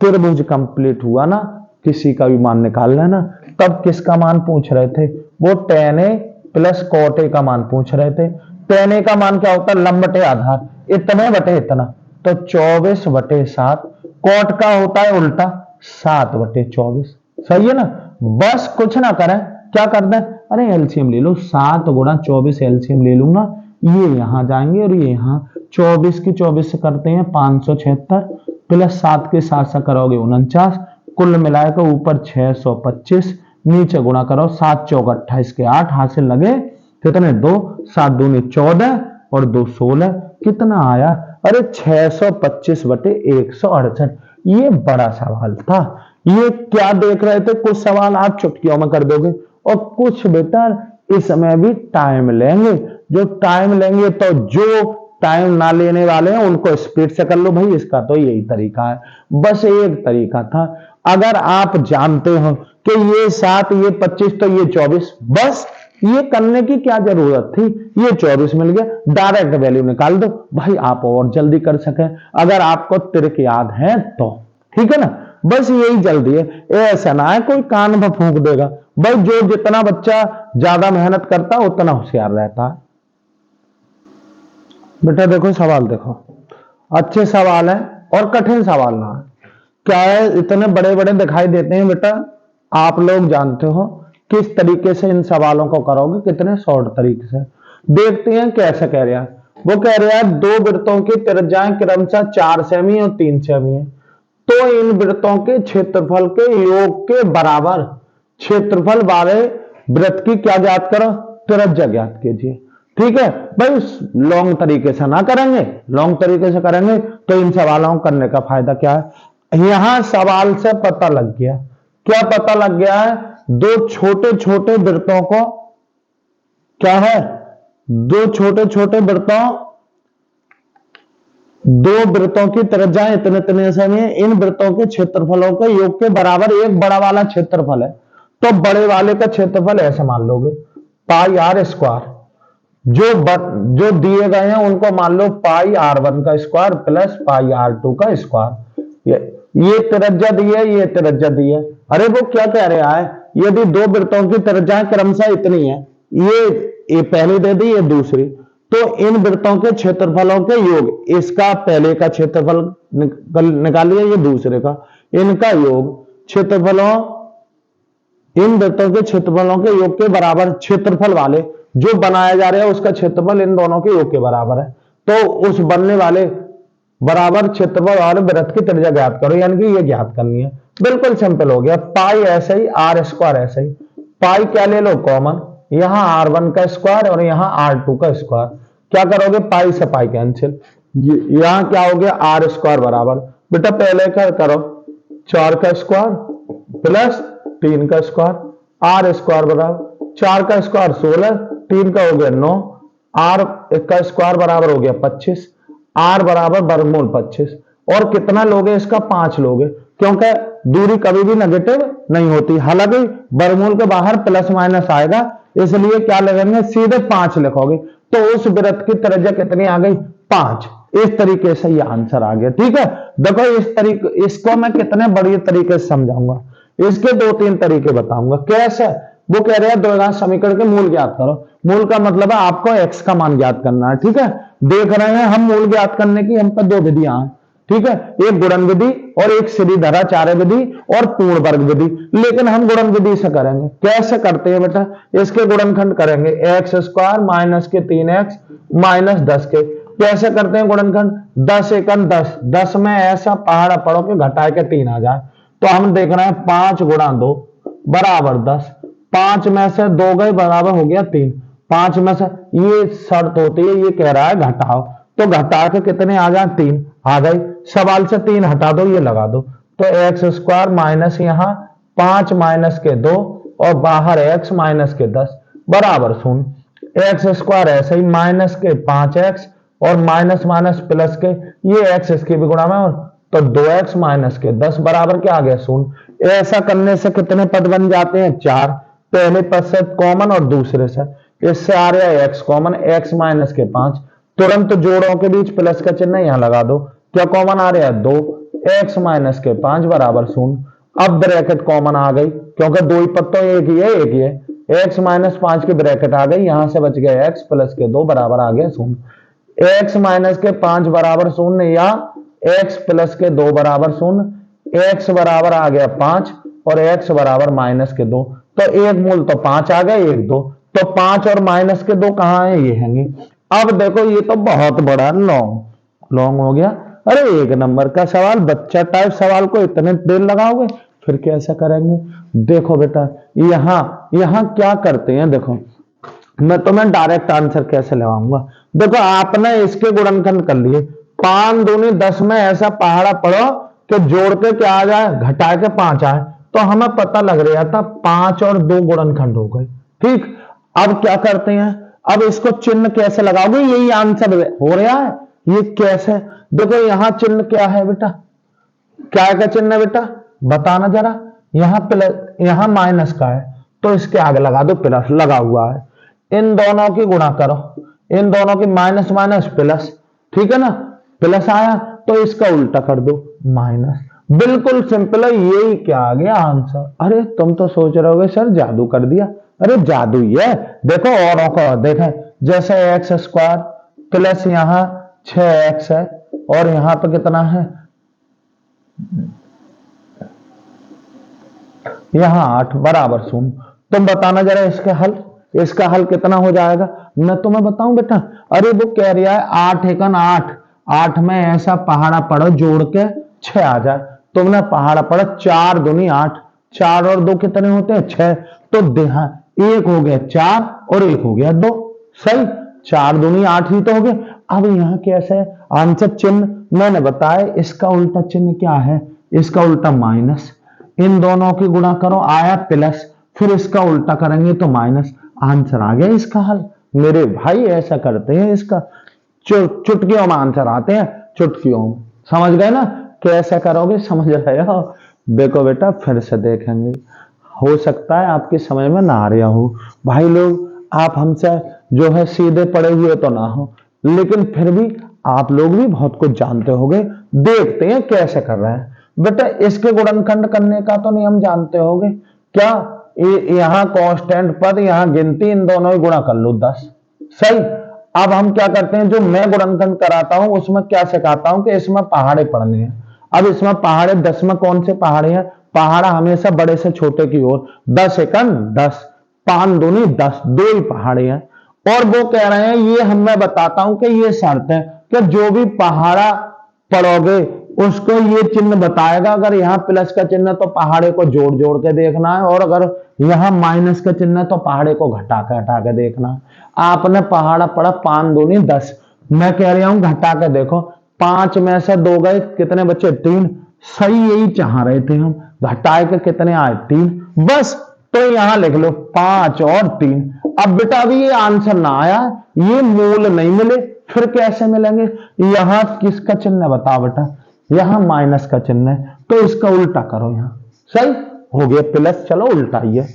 त्रिभुज कंप्लीट हुआ ना, किसी का भी मान निकाल लेना। तब किसका मान पूछ रहे थे, वो tan a plus cot a का मान पूछ रहे थे। tan a का मान क्या होता है, लंब बटे आधार, इतने बटे इतना, तो 24 बटे 7। cot का होता है उल्टा 7 बटे 24। सही है ना, बस कुछ ना करें, क्या कर दें, अरे एलसीएम ले लो, 7 गुणा 24 एलसीएम ले लूंगा, ये यहां जाएंगे और ये यहां, 24 की 24 से करते हैं 576 प्लस 7 के साथ से करोगे 49, कुल मिलाकर ऊपर 625, नीचे गुणा करो 7 चौक 28 के 8, हाथ से लगे कितने 2, 7 दूनी 14 और 2 16, कितना आया, अरे 625 बटे 168। ये बड़ा सवाल था। ये क्या देख रहे थे, कुछ सवाल आप चुटकियों में कर दोगे और कुछ बेटा इसमें भी टाइम लेंगे। जो टाइम लेंगे तो जो टाइम ना लेने वाले हैं उनको स्पीड से कर लो भाई, इसका तो यही तरीका है। बस एक तरीका था, अगर आप जानते हो कि ये 7 ये 25 तो ये 24, बस ये करने की क्या जरूरत थी, ये 24 मिल गया, डायरेक्ट वैल्यू निकाल दो भाई, आप और जल्दी कर सके अगर आपको त्रिक याद है तो। ठीक है ना, बस यही जल्दी है, ऐसा ना है कोई कान में फूंक देगा भाई। जो जितना बच्चा ज्यादा मेहनत करता है उतना होशियार रहता है। बेटा देखो सवाल देखो, अच्छे सवाल है और कठिन सवाल ना है। क्या है, इतने बड़े बड़े दिखाई देते हैं बेटा, आप लोग जानते हो किस तरीके से इन सवालों को करोगे, कितने शॉर्ट तरीके से। देखते हैं कैसे कह रहा है, वो कह रहा है 2 वृत्तों की त्रिज्याएं क्रमशः 4 सेमी और 3 सेमी है, तो इन वृत्तों के क्षेत्रफल के योग के बराबर क्षेत्रफल वाले वृत्त की क्या ज्ञात करो, त्रिज्या ज्ञात कीजिए। ठीक है भाई, लॉन्ग तरीके से ना करेंगे, लॉन्ग तरीके से करेंगे तो इन सवालों को करने का फायदा क्या है। यहां सवाल से पता लग गया, क्या पता लग गया है, 2 छोटे छोटे वृत्तों को क्या है, 2 छोटे छोटे वृत्तों, 2 वृत्तों की त्रिज्या इतने इतने सेमी है, इन वृत्तों के क्षेत्रफलों के योग के बराबर एक बड़ा वाला क्षेत्रफल है, तो बड़े वाले का क्षेत्रफल ऐसे मान लोगे पाई आर स्क्वायर, जो दिए गए हैं उनको मान लो पाई r1 का स्क्वायर प्लस पाई r2 का स्क्वायर। ये त्रिज्या दी है, ये त्रिज्या दी है। अरे वो क्या कह रहा है, यदि 2 वृत्तों की त्रिज्या क्रमशः इतनी है, ये पहली दे दी, ये दूसरी, तो इन वृत्तों के क्षेत्रफलों के योग, इसका पहले का क्षेत्रफल निकालिए, ये दूसरे का, इनका योग क्षेत्रफलों, इन वृत्तों के क्षेत्रफलों के योग के बराबर क्षेत्रफल वाले जो बनाया जा रहा है उसका क्षेत्रफल इन दोनों के योग के बराबर है, तो उस बनने वाले बराबर क्षेत्रफल वाले वृत्त की त्रिज्या ज्ञात करो, यानी कि ये ज्ञात करनी है। बिल्कुल सिंपल हो गया, पाई ऐसे ही आर स्क्वायर ऐसे ही, पाई क्या ले लो कॉमन, यहां r1 का स्क्वायर और यहां r2 का स्क्वायर, क्या करोगे पाई से पाई कैंसिल, यहां क्या हो गया, आर स्क्वायर बराबर, बेटा पहले क्या करो, 4 का स्क्वायर प्लस 3 का स्क्वायर, आर स्क्वायर बराबर 4 का स्क्वायर 16, 3 का हो गया 9, आर का स्क्वायर बराबर हो गया 25, आर बराबर वर्गमूल 25, और कितना लोगे इसका, 5 लोगे, क्योंकि दूरी कभी भी नेगेटिव नहीं होती, हालांकि वर्गमूल के बाहर प्लस माइनस आएगा, इसलिए क्या लगेंगे, सीधे 5 लिखोगे, तो उस वृत्त की त्रिज्या कितनी आ गई, 5। इस तरीके से ये आंसर आ गया। ठीक है, देखो इस तरीके, इसको मैं कितने बड़े तरीके से समझाऊंगा, इसके 2-3 तरीके बताऊंगा। कैसे, वो कह रहे हैं द्विघात समीकरण के मूल ज्ञात करो, मूल का मतलब है आपको एक्स का मान ज्ञात करना है। ठीक है, देख रहे हैं हम मूल ज्ञात करने की हम पर 2 विधियां हैं। ठीक है, एक गुणन विधि और एक सीधीधराचार्य विधि और पूर्ण वर्ग विधि, लेकिन हम गुणन विधि से करेंगे। कैसे करते हैं बेटा, इसके गुणनखंड करेंगे, एक्स स्क्वायर माइनस के 3x माइनस 10 के। कैसे करते हैं गुणनखंड, 10 एकन 10, 10 में ऐसा पहाड़ा पड़ो कि घटा के 3 आ जाए, तो हम देख रहे हैं 5 गुणा 2 बराबर 10, 5 में से 2 गए बराबर हो गया 3, 5 में से, ये शर्त होती है, ये कह रहा है घटाओ, तो घटा के कितने आ जाए, 3 आ गई, सवाल से 3 हटा दो, ये लगा दो, तो एक्स स्क्वायर माइनस यहां 5 माइनस के 2 और बाहर x माइनस के 10 बराबर 0। एक्स स्क्वायर ऐसे ही माइनस के 5x और माइनस माइनस प्लस के, ये x इसके भी गुणा में, और तो 2x माइनस के 10 बराबर क्या आ गया, 0। ऐसा करने से कितने पद बन जाते हैं, 4, पहले पद से कॉमन और दूसरे से, इससे आ रहा है x कॉमन, x माइनस के 5, तुरंत जोड़ों के बीच प्लस का चिन्ह यहां लगा दो, क्या कॉमन आ रहा है, 2, x माइनस के 5 बराबर 0। अब ब्रैकेट कॉमन आ गई, क्योंकि दो ही पद तो एक ही है, एक ही है, x माइनस 5 की ब्रैकेट आ गई, यहां से बच गया x प्लस के 2 बराबर आ गया 0। x माइनस के 5 बराबर 0 या x प्लस के 2 बराबर 0, x बराबर आ गया 5 और x बराबर माइनस के 2, तो एक मूल तो 5 आ गया, एक 2, तो 5 और माइनस के 2 कहां है, ये हैंगे। अब देखो ये तो बहुत बड़ा लॉन्ग लॉन्ग हो गया, अरे एक नंबर का सवाल, बच्चा टाइप सवाल को इतने देर लगाओगे, फिर कैसे करेंगे। देखो बेटा यहां यहां क्या करते हैं, देखो मैं तुम्हें डायरेक्ट आंसर कैसे लगाऊंगा। देखो आपने इसके गुणनखंड कर लिए, 5 दूनी 10 में ऐसा पहाड़ा पड़ो कि जोड़ के क्या आ जाए, घटा के 5 आए, तो हमें पता लग रहा था 5 और 2 गुणनखंड हो गए। ठीक, अब क्या करते हैं, अब इसको चिन्ह कैसे लगाओगे, यही आंसर हो रहा है, ये कैसे, देखो यहां चिन्ह क्या है बेटा, क्या का चिन्ह है बेटा, बताना जरा, यहां प्लस यहां माइनस का है, तो इसके आगे लगा दो प्लस, लगा हुआ है, इन दोनों की गुणा करो, इन दोनों की माइनस माइनस प्लस, ठीक है ना, प्लस आया तो इसका उल्टा कर दो माइनस, बिल्कुल सिंपल है, यही क्या आ गया आंसर। अरे तुम तो सोच रहे होगे सर जादू कर दिया, अरे जादू ही है। देखो औरों को देखें, जैसे एक्स स्क्वायर प्लस यहां 6x है और यहां पर कितना है, यहां 8 बराबर 0। तुम बताना जरा इसके हल, इसका हल कितना हो जाएगा, मैं तुम्हें बताऊं बेटा, अरे वो कह रहा है 8 एकन 8, 8 में ऐसा पहाड़ा पड़ो जोड़ के 6 आ जाए, तुमने पहाड़ा पड़ा 4 दूनी 8, 4 और 2 कितने होते हैं 6, तो देहा एक हो गया 4 और एक हो गया 2, सही, 4 दूनी 8 ही तो हो गए। अब यहां कैसे आंसर चिन्ह मैंने बताया, इसका उल्टा चिन्ह क्या है, इसका उल्टा माइनस, इन दोनों की गुणा करो आया प्लस, फिर इसका उल्टा करेंगे तो माइनस, आंसर आ गया इसका हल। मेरे भाई ऐसा करते हैं, इसका चुटकियों में आंसर आते हैं, चुटकियों में, समझ गए ना, कैसे करोगे समझ रहे हो। देखो बेटा फिर से देखेंगे, हो सकता है आपकी समझ में ना आ रहा हो, भाई लोग आप हमसे जो है सीधे पड़े हुए तो ना हो, लेकिन फिर भी आप लोग भी बहुत कुछ जानते होंगे, देखते हैं कैसे कर रहे हैं। बेटा इसके गुणनखंड करने का तो नियम जानते होंगे क्या, यहां कांस्टेंट पद, यहां गिनती, इन दोनों ही गुणा कर लो 10, सही। अब हम क्या करते हैं, जो मैं गुणनखंड कराता हूं उसमें क्या सिखाता हूं कि इसमें पहाड़े पढ़ने हैं। अब इसमें पहाड़े 10 में कौन से पहाड़े हैं, पहाड़ा हमेशा बड़े से छोटे की ओर, 10 एकन 10, 5 दूनी 10, 2 ही पहाड़े हैं। और वो कह रहे हैं, ये हम मैं बताता हूं कि ये शर्त है कि जो भी पहाड़ा पढ़ोगे उसको ये चिन्ह बताएगा, अगर यहाँ प्लस का चिन्ह तो पहाड़े को जोड़ जोड़ के देखना है, और अगर यहाँ माइनस का चिन्ह तो पहाड़े को घटा के देखना है। आपने पहाड़ा पढ़ा 5 दूनी 10, मैं कह रहा हूं घटा के देखो, 5 में से 2 गए, कितने बचे? 3। सही यही चाह रहे थे हम, घटाए के कितने आए? 3। बस, तो यहां लिख लो 5 और 3। अब बेटा अभी ये आंसर ना आया, ये मूल नहीं मिले, फिर कैसे मिलेंगे? यहां किसका चिन्ह बताओ बेटा? यहां माइनस का चिन्ह है, तो इसका उल्टा करो। यहां सही हो गया प्लस, चलो उल्टा ही है।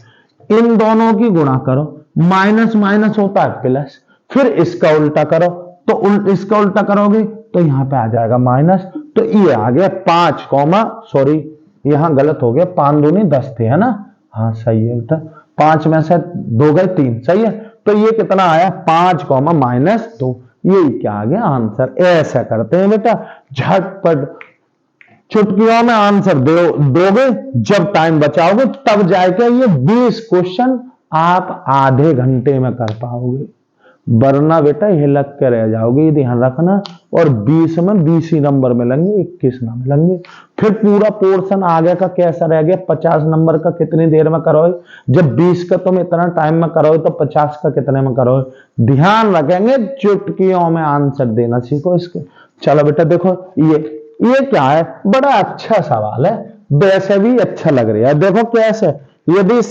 इन दोनों की गुणा करो, माइनस माइनस होता है प्लस, फिर इसका उल्टा करो, तो इसका उल्टा करोगे तो यहां पे आ जाएगा माइनस। तो ये आ गया 5 कॉमा, सॉरी यहां गलत हो गया, 5 दूनी 10 थे, है ना? हाँ सही है बेटा, 5 में से 2 गए 3, सही है। तो ये कितना आया? 5 कॉमा माइनस 2, यही क्या आ गया आंसर। ऐसा करते हैं बेटा, झटपट चुटकियों में आंसर दोगे, जब टाइम बचाओगे तब जाके ये 20 क्वेश्चन आप आधे घंटे में कर पाओगे, वरना बेटा ये लग के रह जाओगे, ये ध्यान रखना। और 20 में 20 ही नंबर मिलेंगे, 21 ना मिलेंगे। फिर पूरा पोर्शन आगे का कैसा रह गया? 50 नंबर का कितनी देर में करोगे? जब 20 का तुम इतना टाइम में करोगे तो 50 का कितने में करोगे? ध्यान रखेंगे, चुटकियों में आंसर देना सीखो इसके। चलो बेटा देखो, ये क्या है? बड़ा अच्छा सवाल है, वैसे भी अच्छा लग रहा है। देखो कैसे, यदि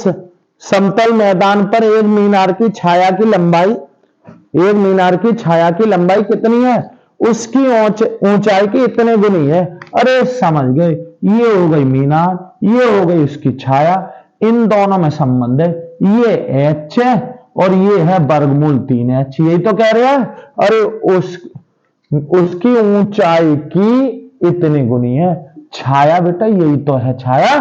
समतल मैदान पर एक मीनार की छाया की लंबाई, एक मीनार की छाया की लंबाई कितनी है? उसकी ऊंचाई की इतने गुनी है। अरे समझ गए, ये हो गई मीनार, ये हो गई उसकी छाया, इन दोनों में संबंध है, ये h है और ये है वर्गमूल 3h, यही तो कह रहा है। अरे उसकी ऊंचाई की इतनी गुनी है, छाया बेटा यही तो है छाया,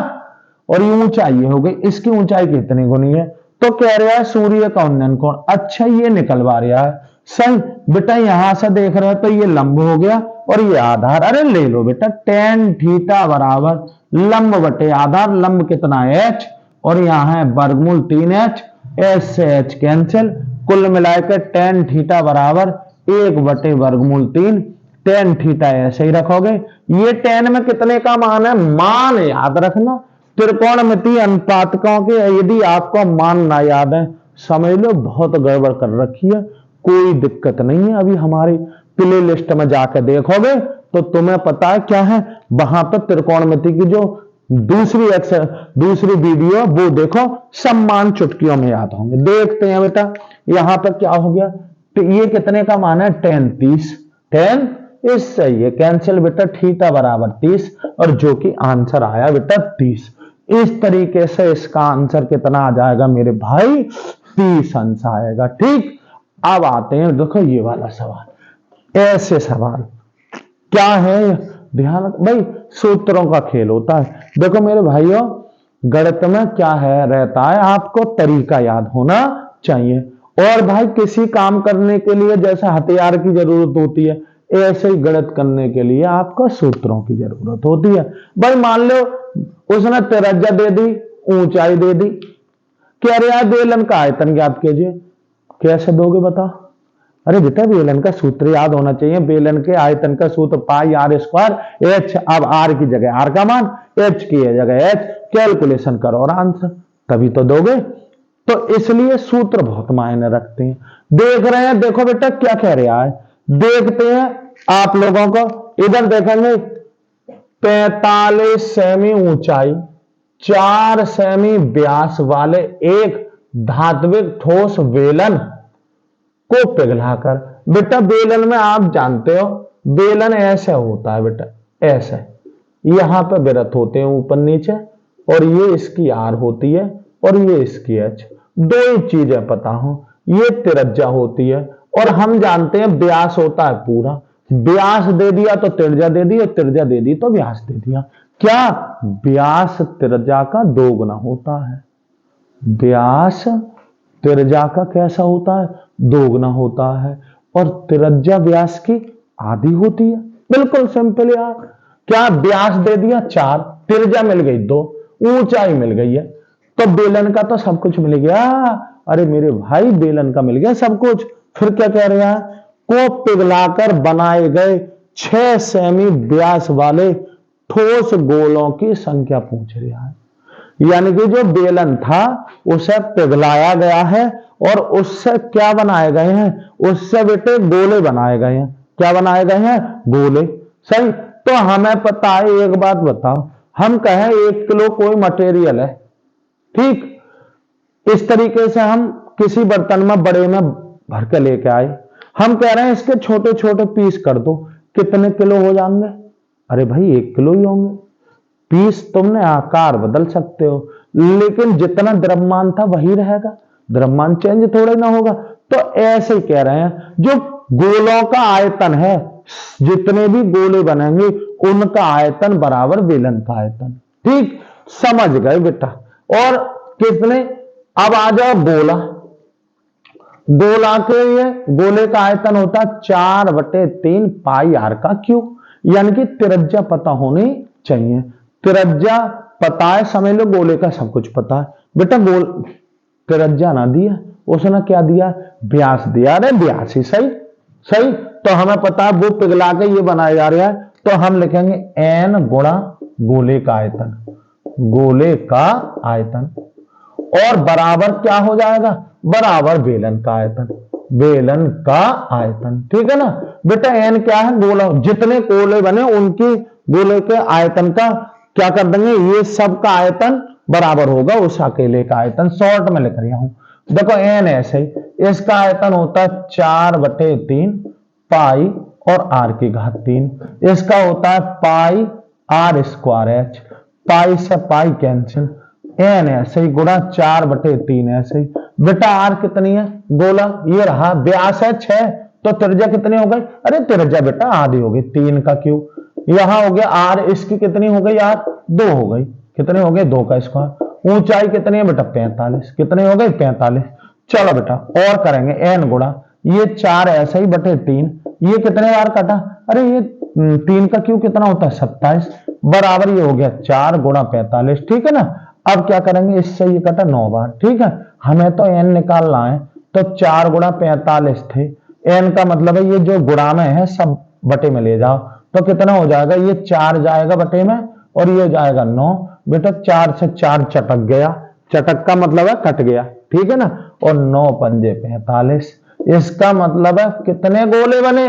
और ये ऊंचाई हो गई, इसकी ऊंचाई कितनी गुनी है? तो कह रहा है सूर्य का उन्नयन कोण। अच्छा ये निकलवा रहा है, सही बेटा। यहां से देख रहे हो तो ये लंब हो गया और ये आधार। अरे ले लो बेटा, tan थीटा बराबर लंब बटे आधार, लंब कितना है h, और यहां है वर्गमूल 3h, h से h कैंसिल, कुल मिलाकर tan थीटा बराबर 1 बटे वर्गमूल 3, tan थीटा ऐसे ही रखोगे। ये tan में कितने का मान है? मान याद रखना, त्रिकोणमितीय अनुपातकों के यदि आपको मान ना याद है, समझ लो बहुत गड़बड़ कर रखी है। कोई दिक्कत नहीं है, अभी हमारी प्ले लिस्ट में जाकर देखोगे तो तुम्हें पता है क्या है, वहां पर त्रिकोणमिति की जो दूसरी वीडियो वो देखो, सब मान चुटकियों में याद होंगे। देखते हैं बेटा यहां पर क्या हो गया। तो ये कितने का मान है? tan 30, tan इससे ये कैंसिल बेटा, थीटा बराबर 30, और जो कि आंसर आया बेटा 30। इस तरीके से इसका आंसर कितना आ जाएगा मेरे भाई? 30 आंसर आएगा। ठीक, अब आते हैं देखो ये वाला सवाल। ऐसे सवाल क्या है, ध्यान भाई, सूत्रों का खेल होता है। देखो मेरे भाइयों, गणित में क्या है रहता है, आपको तरीका याद होना चाहिए। और भाई किसी काम करने के लिए जैसे हथियार की जरूरत होती है, ऐसे ही गणित करने के लिए आपको सूत्रों की जरूरत होती है। भाई मान लो उसने त्रिज्या दे दी, ऊंचाई दे दी, कह रहा है बेलन का आयतन ज्ञात कीजिए। कैसे दोगे बताओ? अरे बेटा बेलन का सूत्र याद होना चाहिए, बेलन के आयतन का सूत्र पाई आर स्क्वायर एच। अब आर की जगह आर का मान, एच की जगह एच, कैलकुलेशन करो और आंसर, तभी तो दोगे। तो इसलिए सूत्र बहुत मायने रखते हैं। देख रहे हैं, देखो बेटा क्या कह रहा है, देखते हैं आप लोगों को। इधर देखेंगे 45 सेमी ऊंचाई, 4 सेमी व्यास वाले एक धात्विक ठोस बेलन को पिघलाकर, बेटा बेलन में आप जानते हो बेलन ऐसे होता है बेटा, ऐसे यहां पे वृत्त होते हैं ऊपर नीचे, और ये इसकी आर होती है और ये इसकी एच। दो ही चीजें पता हो, ये त्रिज्या होती है और हम जानते हैं व्यास होता है पूरा। व्यास दे दिया तो त्रिज्या दे दी, और त्रिज्या दे दी तो व्यास दे दिया। क्या व्यास त्रिज्या का 2 गुना होता है? व्यास त्रिज्या का कैसा होता है? 2 गुना होता है, और त्रिज्या व्यास की आधी होती है। बिल्कुल सिंपल यार। क्या व्यास दे दिया 4, त्रिज्या मिल गई 2, ऊंचाई मिल गई है, तो बेलन का तो सब कुछ मिल गया। अरे मेरे भाई बेलन का मिल गया सब कुछ। फिर क्या कह रहे हैं, को पिघलाकर बनाए गए 6 सेमी व्यास वाले ठोस गोलों की संख्या पूछ रहा है। यानी कि जो बेलन था उसे पिघलाया गया है और उससे क्या बनाए गए हैं, उससे बेटे गोले बनाए गए हैं। क्या बनाए गए हैं? गोले। सही। तो हमें पता है, एक बात बताओ, हम कहें 1 किलो कोई मटेरियल है, ठीक, इस तरीके से हम किसी बर्तन में बड़े में भर के लेके आए, हम कह रहे हैं इसके छोटे छोटे पीस कर दो, कितने किलो हो जाएंगे? अरे भाई 1 किलो ही होंगे। पीस तुमने आकार बदल सकते हो, लेकिन जितना द्रव्यमान था वही रहेगा, द्रव्यमान चेंज थोड़े ना होगा। तो ऐसे ही कह रहे हैं, जो गोलों का आयतन है, जितने भी गोले बनेंगे उनका आयतन बराबर बेलन का आयतन। ठीक, समझ गए बेटा। और कितने, अब आ जाओ गोला। गोला के लिए गोले का आयतन होता है 4/3 पाई आर का क्यूब, यानी कि त्रिज्या पता होनी चाहिए। त्रिज्या पता है, समझ लो गोले का सब कुछ पता है बेटा। गोल त्रिज्या ना दिया, उसने क्या दिया? व्यास दिया। अरे व्यास ही सही। सही। तो हमें पता है वो पिघला के ये बनाया जा रहा है, तो हम लिखेंगे n गुणा गोले का आयतन, गोले का आयतन, और बराबर क्या हो जाएगा? बराबर बेलन का आयतन, बेलन का आयतन। ठीक है ना बेटा। n क्या है? गोला। जितने गोले बने उनकी गोले के आयतन का क्या कर देंगे? ये सब का आयतन बराबर होगा उस अकेले का आयतन। शॉर्ट में लिख रहा हूं, देखो n ऐसे ही, इसका आयतन होता है 4/3 पाई और r की घात 3। इसका होता है पाई r स्क्वायर h, पाई से पाई कैंसिल, n ऐसे ही गुणा 4/3 ऐसे ही। बेटा r कितनी है? गोला ये रहा, व्यास है 6, तो त्रिज्या कितनी हो गई? अरे त्रिज्या बेटा आधी हो गई, 3 का क्यूब। यहां हो गया r, इसकी कितनी हो गई यार? 2 हो गई। कितने हो गए? 2 का स्क्वायर। ऊंचाई कितनी है बेटा? 45। कितने हो गए? 45। चलो बेटा और करेंगे, n गुणा ये 4 ऐसे ही बटे 3, ये कितने बार कटा? अरे ये 3 का क्यूब कितना होता है? 27, बराबर ये हो गया 4 गुणा 45। ठीक है ना। अब क्या करेंगे, इससे ये कटा 9 बार। ठीक है, हमें तो n निकालना है, तो 4 गुणा 45 थे, n का मतलब है ये जो गुणा में है सब बटे में ले जाओ, तो कितना हो जाएगा? ये 4 जाएगा बटे में और ये जाएगा 9। बेटा 4 से 4 चटक गया, चटक का मतलब है कट गया। ठीक है ना। और 9 पंजे 45, इसका मतलब है कितने गोले बने?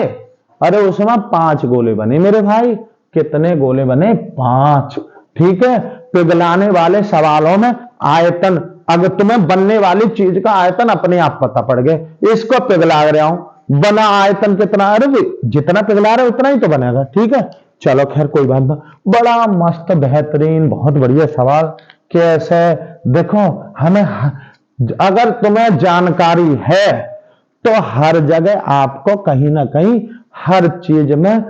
अरे उसमें 5 गोले बने मेरे भाई। कितने गोले बने? 5। ठीक है। पिघलाने वाले सवालों में आयतन, अगर तुम्हें बनने वाली चीज का आयतन अपने आप पता पड़ गए, इसको पिघला रहा हूं, बना आयतन कितना? अरे जितना पिघला रहे उतना ही तो बनेगा। ठीक है। चलो खैर कोई बात ना, बड़ा मस्त बेहतरीन बहुत बढ़िया सवाल। कैसे? देखो हमें अगर तुम्हें जानकारी है तो हर जगह आपको कहीं ना कहीं हर चीज में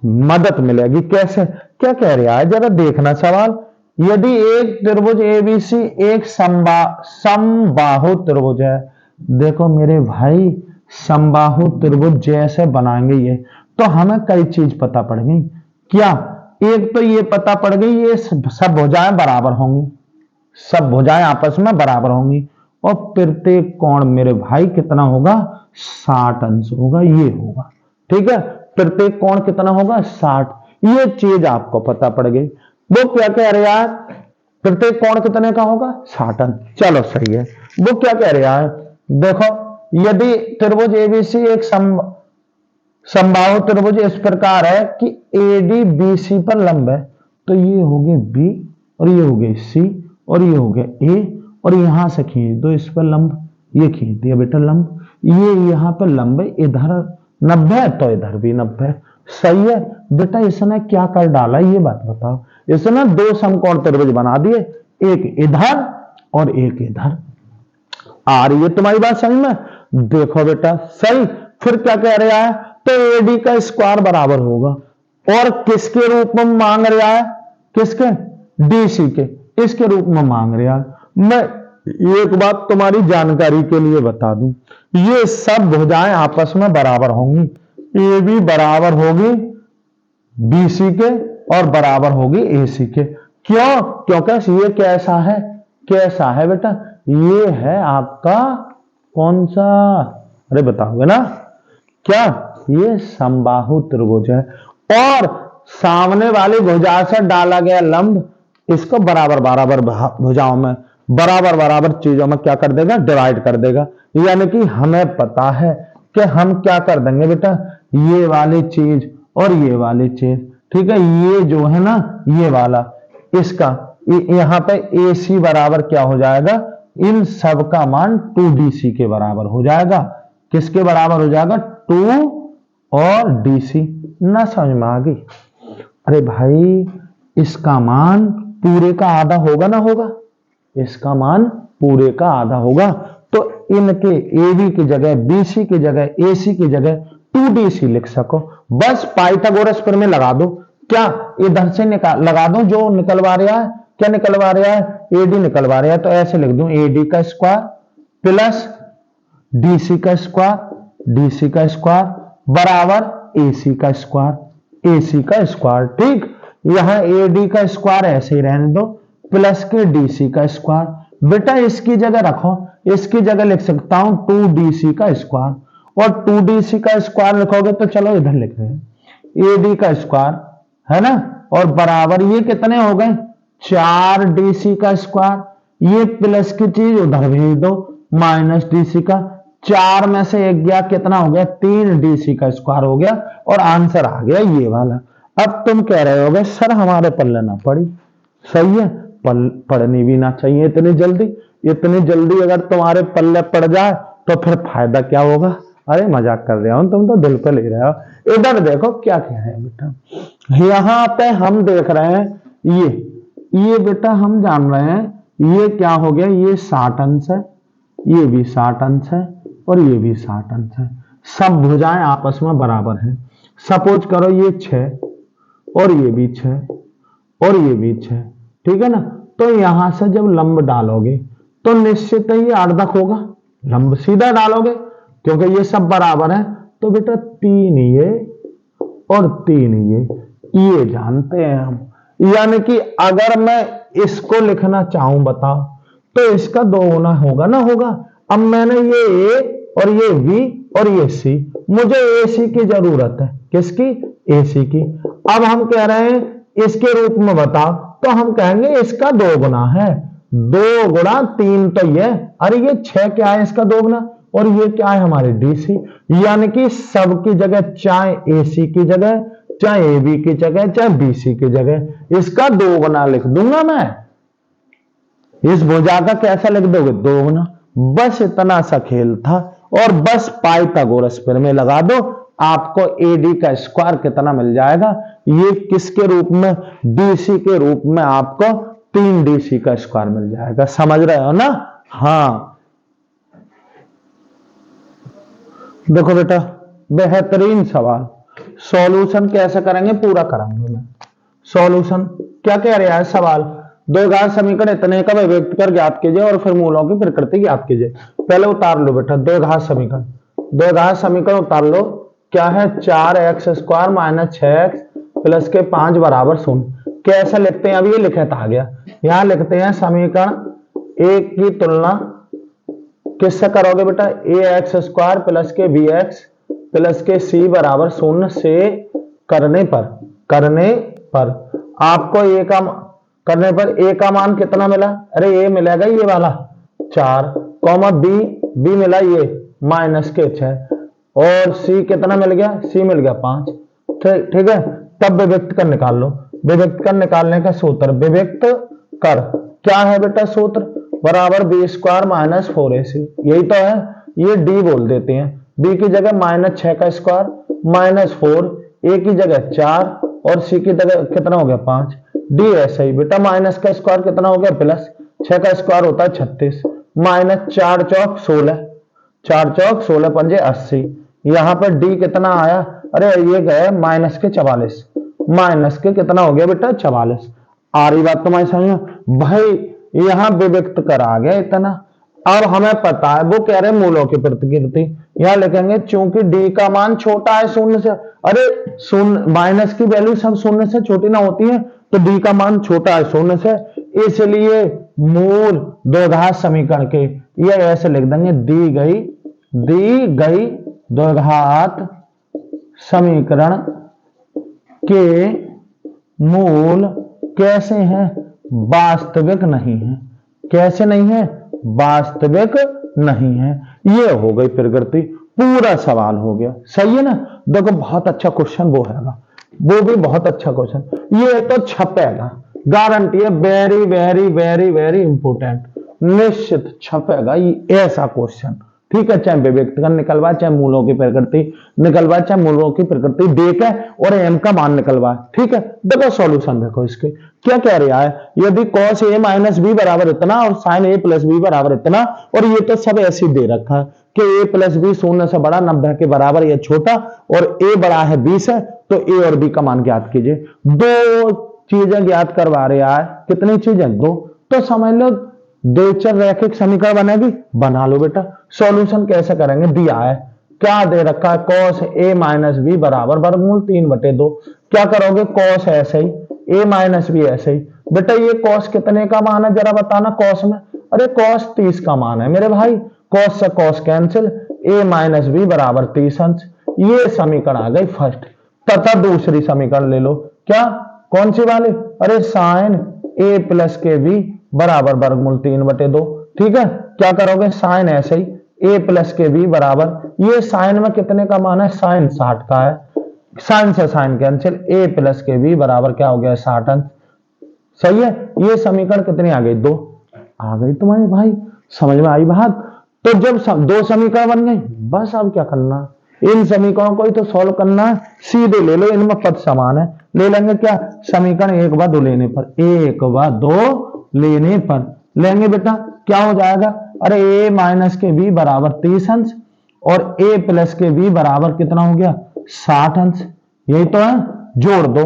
मदद मिलेगी। कैसे? क्या कह रहा है जरा देखना सवाल। यदि एक त्रिभुज एबीसी एक समबाहु त्रिभुज है, देखो मेरे भाई समबाहु त्रिभुज जैसे बनाएंगे ये, तो हमें कई चीज पता पड़ गई। क्या? एक तो ये पता पड़ गई ये सब भुजाएं बराबर होंगी, सब भुजाएं आपस में बराबर होंगी, और प्रत्येक कोण मेरे भाई कितना होगा? 60 अंश होगा, ये होगा। ठीक है, प्रत्येक कोण कितना होगा? 60। ये चीज आपको पता पड़ गई। वो क्या कह रहा है? प्रत्येक कोण कितने का होगा? 60 अंश। चलो सही है। वो क्या कह रहा है? देखो यदि त्रिभुज एबीसी एक समबाहु त्रिभुज इस प्रकार है कि एडी बीसी पर लंब है, तो ये हो गए बी और ये हो गए सी और ये हो गए ए, और यहां से खींच दो इस पर लंब, ये खींच दिया बेटा लंब, ये यहां पर लंब है, इधर 90 तो इधर भी 90। सही है बेटा। इसने क्या कर डाला ये बात बताओ। इसने 2 समकोण त्रिभुज बना दिए, एक इधर और एक इधर। आ रही है तुम्हारी बात समझ में? देखो बेटा सही। फिर क्या कह रहा है? तो एडी का स्क्वायर बराबर होगा, और किसके रूप में मांग रहा है? किसके? डीसी के, इसके रूप में मांग रहा है। मैं एक बात तुम्हारी जानकारी के लिए बता दूं, ये सब भुजाएं आपस में बराबर होंगी, ए बी बराबर होगी बीसी के और बराबर होगी एसी के। क्यों? क्योंकि ये कैसा है? कैसा है बेटा? ये है आपका कौन सा? अरे बताओगे ना क्या? ये समबाहु त्रिभुज है, और सामने वाली भुजा से डाला गया लंब इसको बराबर बराबर भुजाओं में, बराबर बराबर चीजों में क्या कर देगा, डिवाइड कर देगा। यानी कि हमें पता है कि हम क्या कर देंगे बेटा, ये वाली चीज और ये वाली चीज, ठीक है, ये जो है ना ये वाला, इसका यहां पे AC बराबर क्या हो जाएगा, इन सब का मान 2DC के बराबर हो जाएगा। किसके बराबर हो जाएगा, 2 और DC। ना समझ में आ गई? अरे भाई इसका मान पूरे का आधा होगा ना होगा, इसका मान पूरे का आधा होगा, तो इनके AB की जगह BC की जगह AC की जगह 2DC लिख सको। बस पाइथागोरस प्रमेय लगा दो। क्या इधर से लगा दो, जो निकलवा रहा है, क्या निकलवा रहा है, AD निकलवा रहा है, तो ऐसे लिख दूं AD का स्क्वायर प्लस DC का स्क्वायर, DC का स्क्वायर बराबर AC का स्क्वायर, AC का स्क्वायर। ठीक, यहां AD का स्क्वायर ऐसे ही रहने दो प्लस के DC का स्क्वायर। बेटा इसकी जगह रखो, इसकी जगह लिख सकता हूं 2DC का स्क्वायर, और 2DC का स्क्वायर लिखोगे तो चलो इधर लिख रहे हैं AD का स्क्वायर, है ना, और बराबर ये कितने हो गए, 4DC का स्क्वायर। ये प्लस की चीज उधर भेज दो, माइनस DC का, 4 में से 1 गया, कितना हो गया, 3DC का स्क्वायर हो गया, और आंसर आ गया ये वाला। अब तुम कह रहे होगे सर हमारे पल्ले ना पड़ी, सही है, पढ़नी भी ना चाहिए इतनी जल्दी। इतनी जल्दी अगर तुम्हारे पल्ले पड़ जाए तो फिर फायदा क्या होगा। अरे मजाक कर रहा हूं, तुम तो दिल पे ले रहे हो। इधर देखो क्या क्या है बेटा, यहां पे हम देख रहे हैं ये बेटा हम जान रहे हैं ये क्या हो गया, ये 60 अंश है, ये भी 60 अंश है, और ये भी 60 अंश है। सब भुजाएं आपस में बराबर हैं। सपोज करो ये 6 और ये भी 6 और ये भी 6, ठीक है ना, तो यहां से जब लंब डालोगे तो निश्चित ही अर्धक होगा, लंब सीधा डालोगे क्योंकि ये सब बराबर है। तो बेटा 3 ये और 3 ये जानते हैं हम। यानी कि अगर मैं इसको लिखना चाहूं बताओ तो इसका 2 गुना होगा ना होगा। अब मैंने ये A और ये B और ये C, मुझे AC की जरूरत है, किसकी, AC की। अब हम कह रहे हैं इसके रूप में बताओ, तो हम कहेंगे इसका 2 गुना है, 2 गुणा 3 तो ये, अरे ये 6 क्या है इसका 2 गुना, और ये क्या है हमारे DC। यानी कि सब की जगह, चाहे AC की जगह, चाहे AB की जगह, चाहे BC की जगह, इसका 2 गुना लिख दूंगा मैं। इस भुजा का कैसा लिख दोगे, 2 गुना। बस इतना सा खेल था, और बस पाइथागोरस प्रमेय लगा दो, आपको AD का स्क्वायर कितना मिल जाएगा, ये किसके रूप में, DC के रूप में आपको 3DC का स्क्वायर मिल जाएगा। समझ रहे हो ना? हाँ देखो बेटा बेहतरीन सवाल, सॉल्यूशन कैसे करेंगे पूरा कराऊंगा मैं। सॉल्यूशन क्या कह रहा है सवाल, दो घात समीकरण इतने का व्यक्त कर ज्ञात कीजिए और फिर मूलों की प्रकृति ज्ञात कीजिए। पहले उतार लो बेटा दो घात समीकरण, दो घात समीकरण उतार लो। क्या है, 4x square minus 6x plus के 5 बराबर 0। कैसे लिखते हैं, अब ये लिखा आ गया, यहां लिखते हैं समीकरण एक की तुलना किससे करोगे बेटा, ax स्क्वायर प्लस के bx प्लस के c बराबर 0 से करने पर आपको a का करने पर a का मान कितना मिला, अरे a मिलेगा ये वाला 4, कॉमा b मिला ये माइनस के 6, और c कितना मिल गया, c मिल गया 5। ठीक है, तब विभक्त कर निकाल लो। विभक्त कर निकालने का सूत्र, विभक्त कर क्या है बेटा सूत्र, बराबर बी स्क्वायर माइनस 4ac, यही तो है। ये d बोल देते हैं, b की जगह माइनस 6 का स्क्वायर माइनस 4, a की जगह 4 और c की जगह कितना हो गया 5, d ऐसा ही बेटा माइनस का स्क्वायर कितना हो गया प्लस 6 का स्क्वायर होता है 36 माइनस 4 चौक 16, 4 चौक 16 पंजे 80। यहां पर d कितना आया, अरे ये गए माइनस के 44, माइनस के कितना हो गया बेटा 44। आ रही बात तुम्हारी समझ में भाई, यहां विभक्त कर आ गया इतना। अब हमें पता है वो कह रहे मूलों की प्रतिकृति, यहां लिखेंगे चूंकि d का मान छोटा है 0 से, अरे शून्य माइनस की वैल्यू सब 0 से छोटी ना होती है, तो d का मान छोटा है 0 से, इसलिए मूल द्विघात समीकरण के ये ऐसे लिख देंगे, दी गई द्विघात समीकरण के मूल कैसे हैं, वास्तविक नहीं है। कैसे नहीं है? वास्तविक नहीं है। ये हो गई प्रकृति, पूरा सवाल हो गया। सही है ना? देखो बहुत अच्छा क्वेश्चन वो हैगा, वो भी बहुत अच्छा क्वेश्चन। ये तो छपेगा, गारंटी है। Very very very very important, निश्चित छपेगा ये ऐसा क्वेश्चन। ठीक है, चाहे विवेकन निकलवा, चाहे मूलों की प्रकृति निकलवा, चाहे मूलों की प्रकृति देके और एम का मान निकलवा। ठीक है, देखो सॉल्यूशन देखो इसके क्या कह रहा है। यदि cos a माइनस बी बराबर इतना और sin a प्लस बी बराबर इतना, और ये तो सब ऐसे दे रखा है कि a प्लस बी 0 से बड़ा 90 के बराबर या छोटा, और a बड़ा है 20 है, तो a और b का मान ज्ञात कीजिए। दो चीजें ज्ञात करवा रहा है। कितनी चीजें? दो। तो समझ लो दो चर रैखिक समीकरण बनेगी। बना लो बेटा। सॉल्यूशन कैसे करेंगे? दिया है, क्या दे रखा है? cos a माइनस बी बराबर वर्गमूल 3/2। क्या करोगे? cos ऐसे ही, a माइनस बी ऐसे ही। बेटा ये cos कितने का मान है जरा बताना cos में? अरे cos 30 का मान है मेरे भाई। cos से cos cancel, a minus B बराबर 30 अंश। ये समीकरण आ गई फर्स्ट। तथा दूसरी समीकरण ले लो। क्या? कौन सी वाली? अरे sin a प्लस के बी बराबर वर्गमूल 3/2। ठीक है, क्या करोगे? sin ऐसे ही, a प्लस के बी बराबर, ये sin में कितने का मान है? sin 60 का है। sin से sin कैंसिल, a प्लस के बी बराबर क्या हो गया? 60 अंश। सही है। ये समीकरण कितनी आ गई? 2 आ गई तुम्हारे भाई। समझ में आई बात? तो जब दो समीकरण बन गए, बस अब क्या करना, इन समीकरणों को ही तो सॉल्व करना है। सीधे ले लो, इनमें पद समान है। ले लेंगे क्या? समीकरण 1/2 लेने पर, 1/2 लेने पर लेंगे बेटा। क्या हो जाएगा? अरे a माइनस के b बराबर 30 अंश और a प्लस के b बराबर कितना हो गया? 60 अंश। यही तो है। जोड़ दो,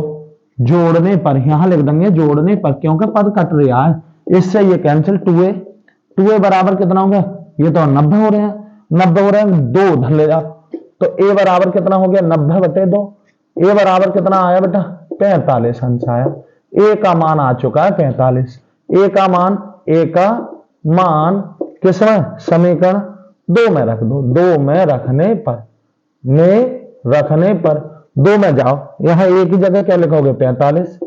जोड़ने पर यहां लिख देंगे जोड़ने पर, क्योंकि पद कट रहा है, इससे ये कैंसिल। 2a बराबर कितना हो गया? ये तो 90 हो रहे हैं, 90 हो रहे हैं, 2 धर ले जाओ। तो a बराबर कितना हो गया? 90/2। a बराबर कितना आया बेटा? 45 अंश आया। a का मान आ चुका है 45। a का मान किसमें? समीकरण 2 में रख दो। 2 में रखने पर 2 में जाओ, यहां एक ही जगह क्या लिखोगे? 45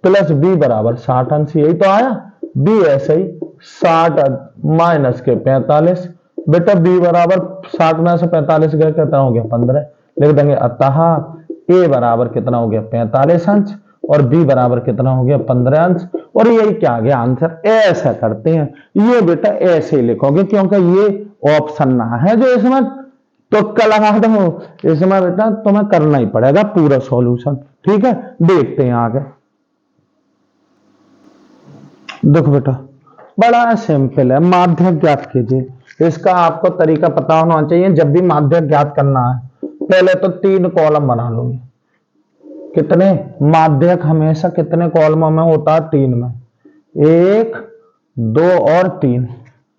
प्लस b बराबर 60 अंश। यही तो आया। b ऐसे ही 60 माइनस के 45। बेटा b बराबर 60 में से 45 गए, कितना हो गया? 15। लिख देंगे अतः a बराबर कितना हो गया? 45 अंश और b बराबर कितना हो गया? 15 अंश। और यही क्या आ गया आंसर। ऐसा करते हैं, ये बेटा ऐसे ही लिखोगे, क्योंकि ये ऑप्शन ना है जो इसमें तुक्का लगा दो। इसमें बेटा तुम्हें करना ही पड़ेगा पूरा सॉल्यूशन। ठीक है, देखते हैं आगे। देखो बेटा बड़ा सिंपल है, माध्यक ज्ञात कीजिए। इसका आपको तरीका पता होना चाहिए। जब भी माध्यक ज्ञात करना है, पहले तो 3 कॉलम बना लो। कितने? माध्यक हमेशा कितने कॉलमों में होता है? 3 में। 1, 2 और 3।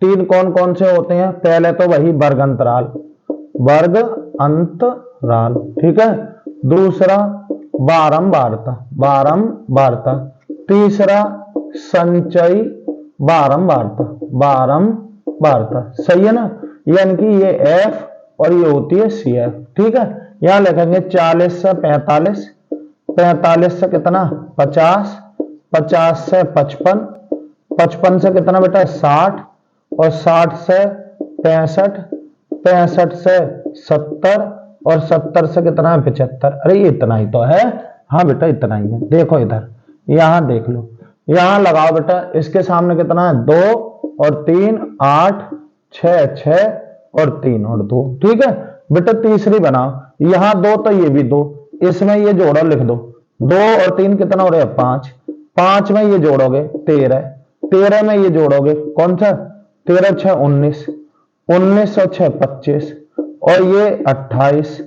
3 कौन कौन से होते हैं? पहले तो वही वर्ग अंतराल, ठीक है। दूसरा बारंबारता। तीसरा संचयी बारंबारता। सही है ना? यानी कि ये F और ये होती है CF। ठीक है, यहां लिखेंगे 40 से 45, 45 से कितना? 50, 50 से 55, 55 से कितना बेटा? 60 और 60 से 65, 65 से 70 और 70 से कितना है? 75। अरे ये इतना ही तो है। हाँ बेटा इतना ही है। देखो इधर, यहां देख लो, यहां लगाओ बेटा। इसके सामने कितना है? 2 और 3 8, 6 6 और 3 और 2। ठीक है बेटा, तीसरी बनाओ। यहां 2 तो ये भी 2, इसमें ये जोड़ो, लिख दो। 2 और 3 कितना हो रहा है? 5। 5 में ये जोड़ोगे 13, 13 में ये जोड़ोगे कौन सा? 13 6 19, 19 और 6 25 और ये 28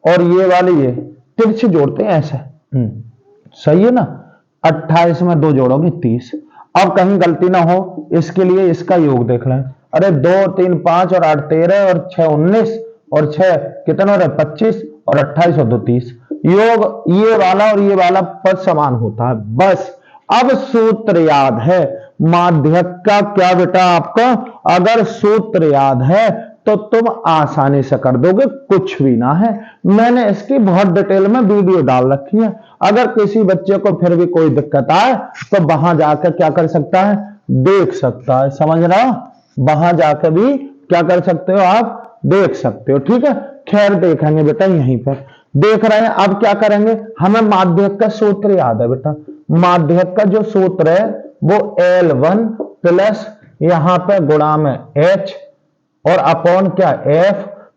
और ये वाली ये तिरछी जोड़ते हैं ऐसे। सही है ना? 28 में 2 जोड़ोगे 30। अब कहीं गलती ना हो, इसके लिए इसका योग देख लें। अरे 2 3 5 और 8 13 और 6 19 और 6 कितना हो रहा है? 25 और 28 और 2 30। योग ये वाला और ये वाला पद समान होता है। बस अब सूत्र याद है माध्यक का। क्या बेटा आपको अगर सूत्र याद है तो तुम आसानी से कर दोगे, कुछ भी ना है। मैंने इसकी बहुत डिटेल में वीडियो डाल रखी है। अगर किसी बच्चे को फिर भी कोई दिक्कत आए तो वहां जाकर क्या कर सकता है, देख सकता है। समझ रहा हो, वहां जाकर भी क्या कर सकते हो, आप देख सकते हो। ठीक है, खैर देखेंगे बेटा, यहीं पर देख रहे हैं। अब क्या करेंगे, हमें माध्यक का सूत्र याद है बेटा। माध्यक का जो सूत्र है वो L1 प्लस यहां पे गुणा में H और अपॉन क्या F,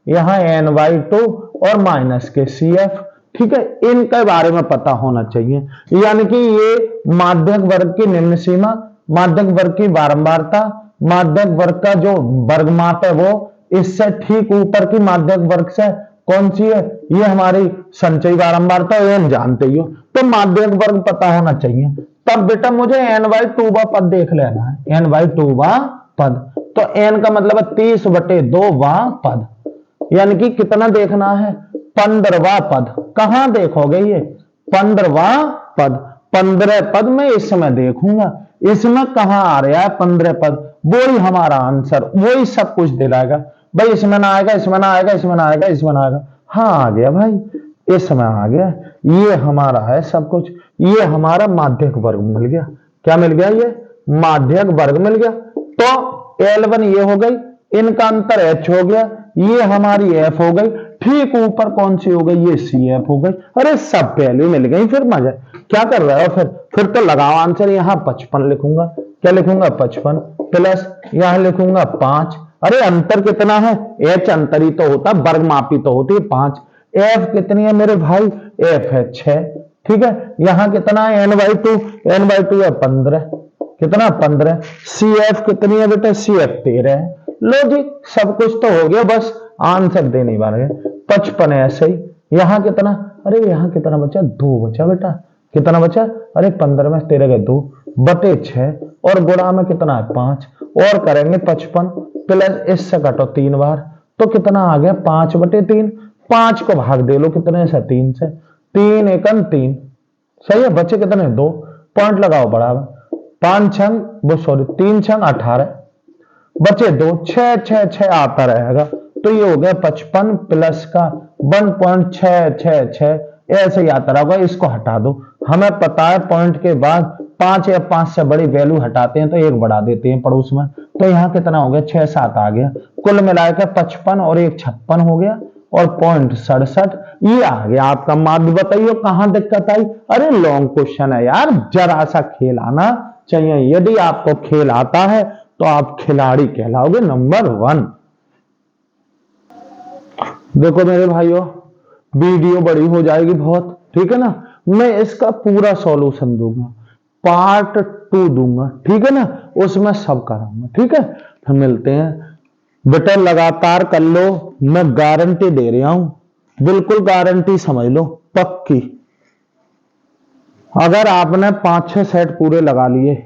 यहां N/2 और माइनस के CF। ठीक है, इनके बारे में पता होना चाहिए। यानी कि ये माध्यक वर्ग की निम्न सीमा, माध्यक वर्ग की बारंबारता, माध्यक वर्ग का जो वर्गमाप है वो इससे ठीक ऊपर की माध्यक वर्ग से कौन सी है, ये हमारी संचयी बारंबारता, ये जानते ही हो। तो माध्यक वर्ग पता होना चाहिए। तब बेटा मुझे N/2 पद देख लेना है, N/2 पद। तो N का मतलब है 30/2 पद, यानी कि कितना देखना है, 15वां पद। कहां देखोगे ये 15वां पद, 15 पद में इस समय देखूंगा। इसमें कहां आ रहा है 15 पद, वही हमारा आंसर, वही सब कुछ दिलाएगा भाई। इसमें ना आएगा, इसमें ना आएगा, इसमें ना आएगा, इसमें ना आएगा। हाँ आ गया भाई, इसमें आ गया। ये हमारा है सब कुछ, ये हमारा माध्यक वर्ग मिल गया। क्या मिल गया, ये माध्यक वर्ग मिल गया। तो L1 ये हो गई, इनका अंतर H हो गया, ये हमारी F हो गई। ठीक ऊपर कौन सी हो गई, ये CF हो गई। अरे सब पहले मिल गई, फिर मजा। क्या कर रहे हो फिर तो लगाओ आंसर। यहां 55 लिखूंगा, क्या लिखूंगा 55 प्लस यहां लिखूंगा 5। अरे अंतर कितना है, H अंतर ही तो होता, वर्ग मापी तो होती है 5। F कितनी है मेरे भाई, F है 6। ठीक है, यहां कितना है N/2, N/2 है 15, कितना 15। CF कितनी है बेटा, CF 13 है। लो जी, सब कुछ तो हो गया, बस आंसर देने वाले 55 है। ऐसे ही यहां कितना, अरे यहां कितना बचा, 2 बचा बेटा। कितना बचा, अरे 15 में 13 के 2 बटे 6 और गुणा में कितना है 5 और करेंगे 55 प्लस इससे कटो 3 बार तो कितना आ गया 5/3। 5 को भाग दे लो कितने से, 3 से। 3 एकम 3, सही है। बचे कितने, 2। पॉइंट लगाओ बराबर। 5 छंग वो सॉरी 3 छंग 18, बचे 2, 6 6 6 आता रहेगा। तो ये हो गया 55 प्लस का 1.666, ऐसे ही आता रहेगा। इसको हटा दो, हमें पता है पॉइंट के बाद 5 या 5 से बड़ी वैल्यू हटाते हैं तो 1 बढ़ा देते हैं पड़ोस में। तो यहाँ कितना हो गया, 6 7 आ गया। कुल मिलाकर 55 और 1 56 हो गया और 0.67 ये आ गया आपका माध्य। बताइए कहां दिक्कत आई। अरे लॉन्ग क्वेश्चन है यार, जरा सा खेल आना चाहिए। यदि आपको खेल आता है तो आप खिलाड़ी कहलाओगे नंबर 1। देखो मेरे भाइयों, वीडियो बड़ी हो जाएगी बहुत, ठीक है ना। मैं इसका पूरा सॉल्यूशन दूंगा, पार्ट 2 दूंगा, ठीक है ना, उसमें सब कराऊंगा। ठीक है, फिर मिलते हैं बेटा। लगातार कर लो, मैं गारंटी दे रहा हूं, बिल्कुल गारंटी समझ लो, पक्की। अगर आपने 5-6 सेट पूरे लगा लिए,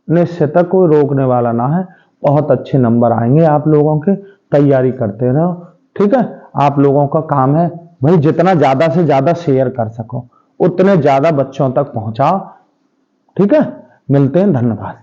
निश्चित कोई रोकने वाला ना है, बहुत अच्छे नंबर आएंगे आप लोगों के। तैयारी करते रहो, ठीक है। आप लोगों का काम है भाई, जितना ज्यादा से ज्यादा शेयर कर सको उतने ज्यादा बच्चों तक पहुंचाओ, ठीक है। मिलते हैं, धन्यवाद।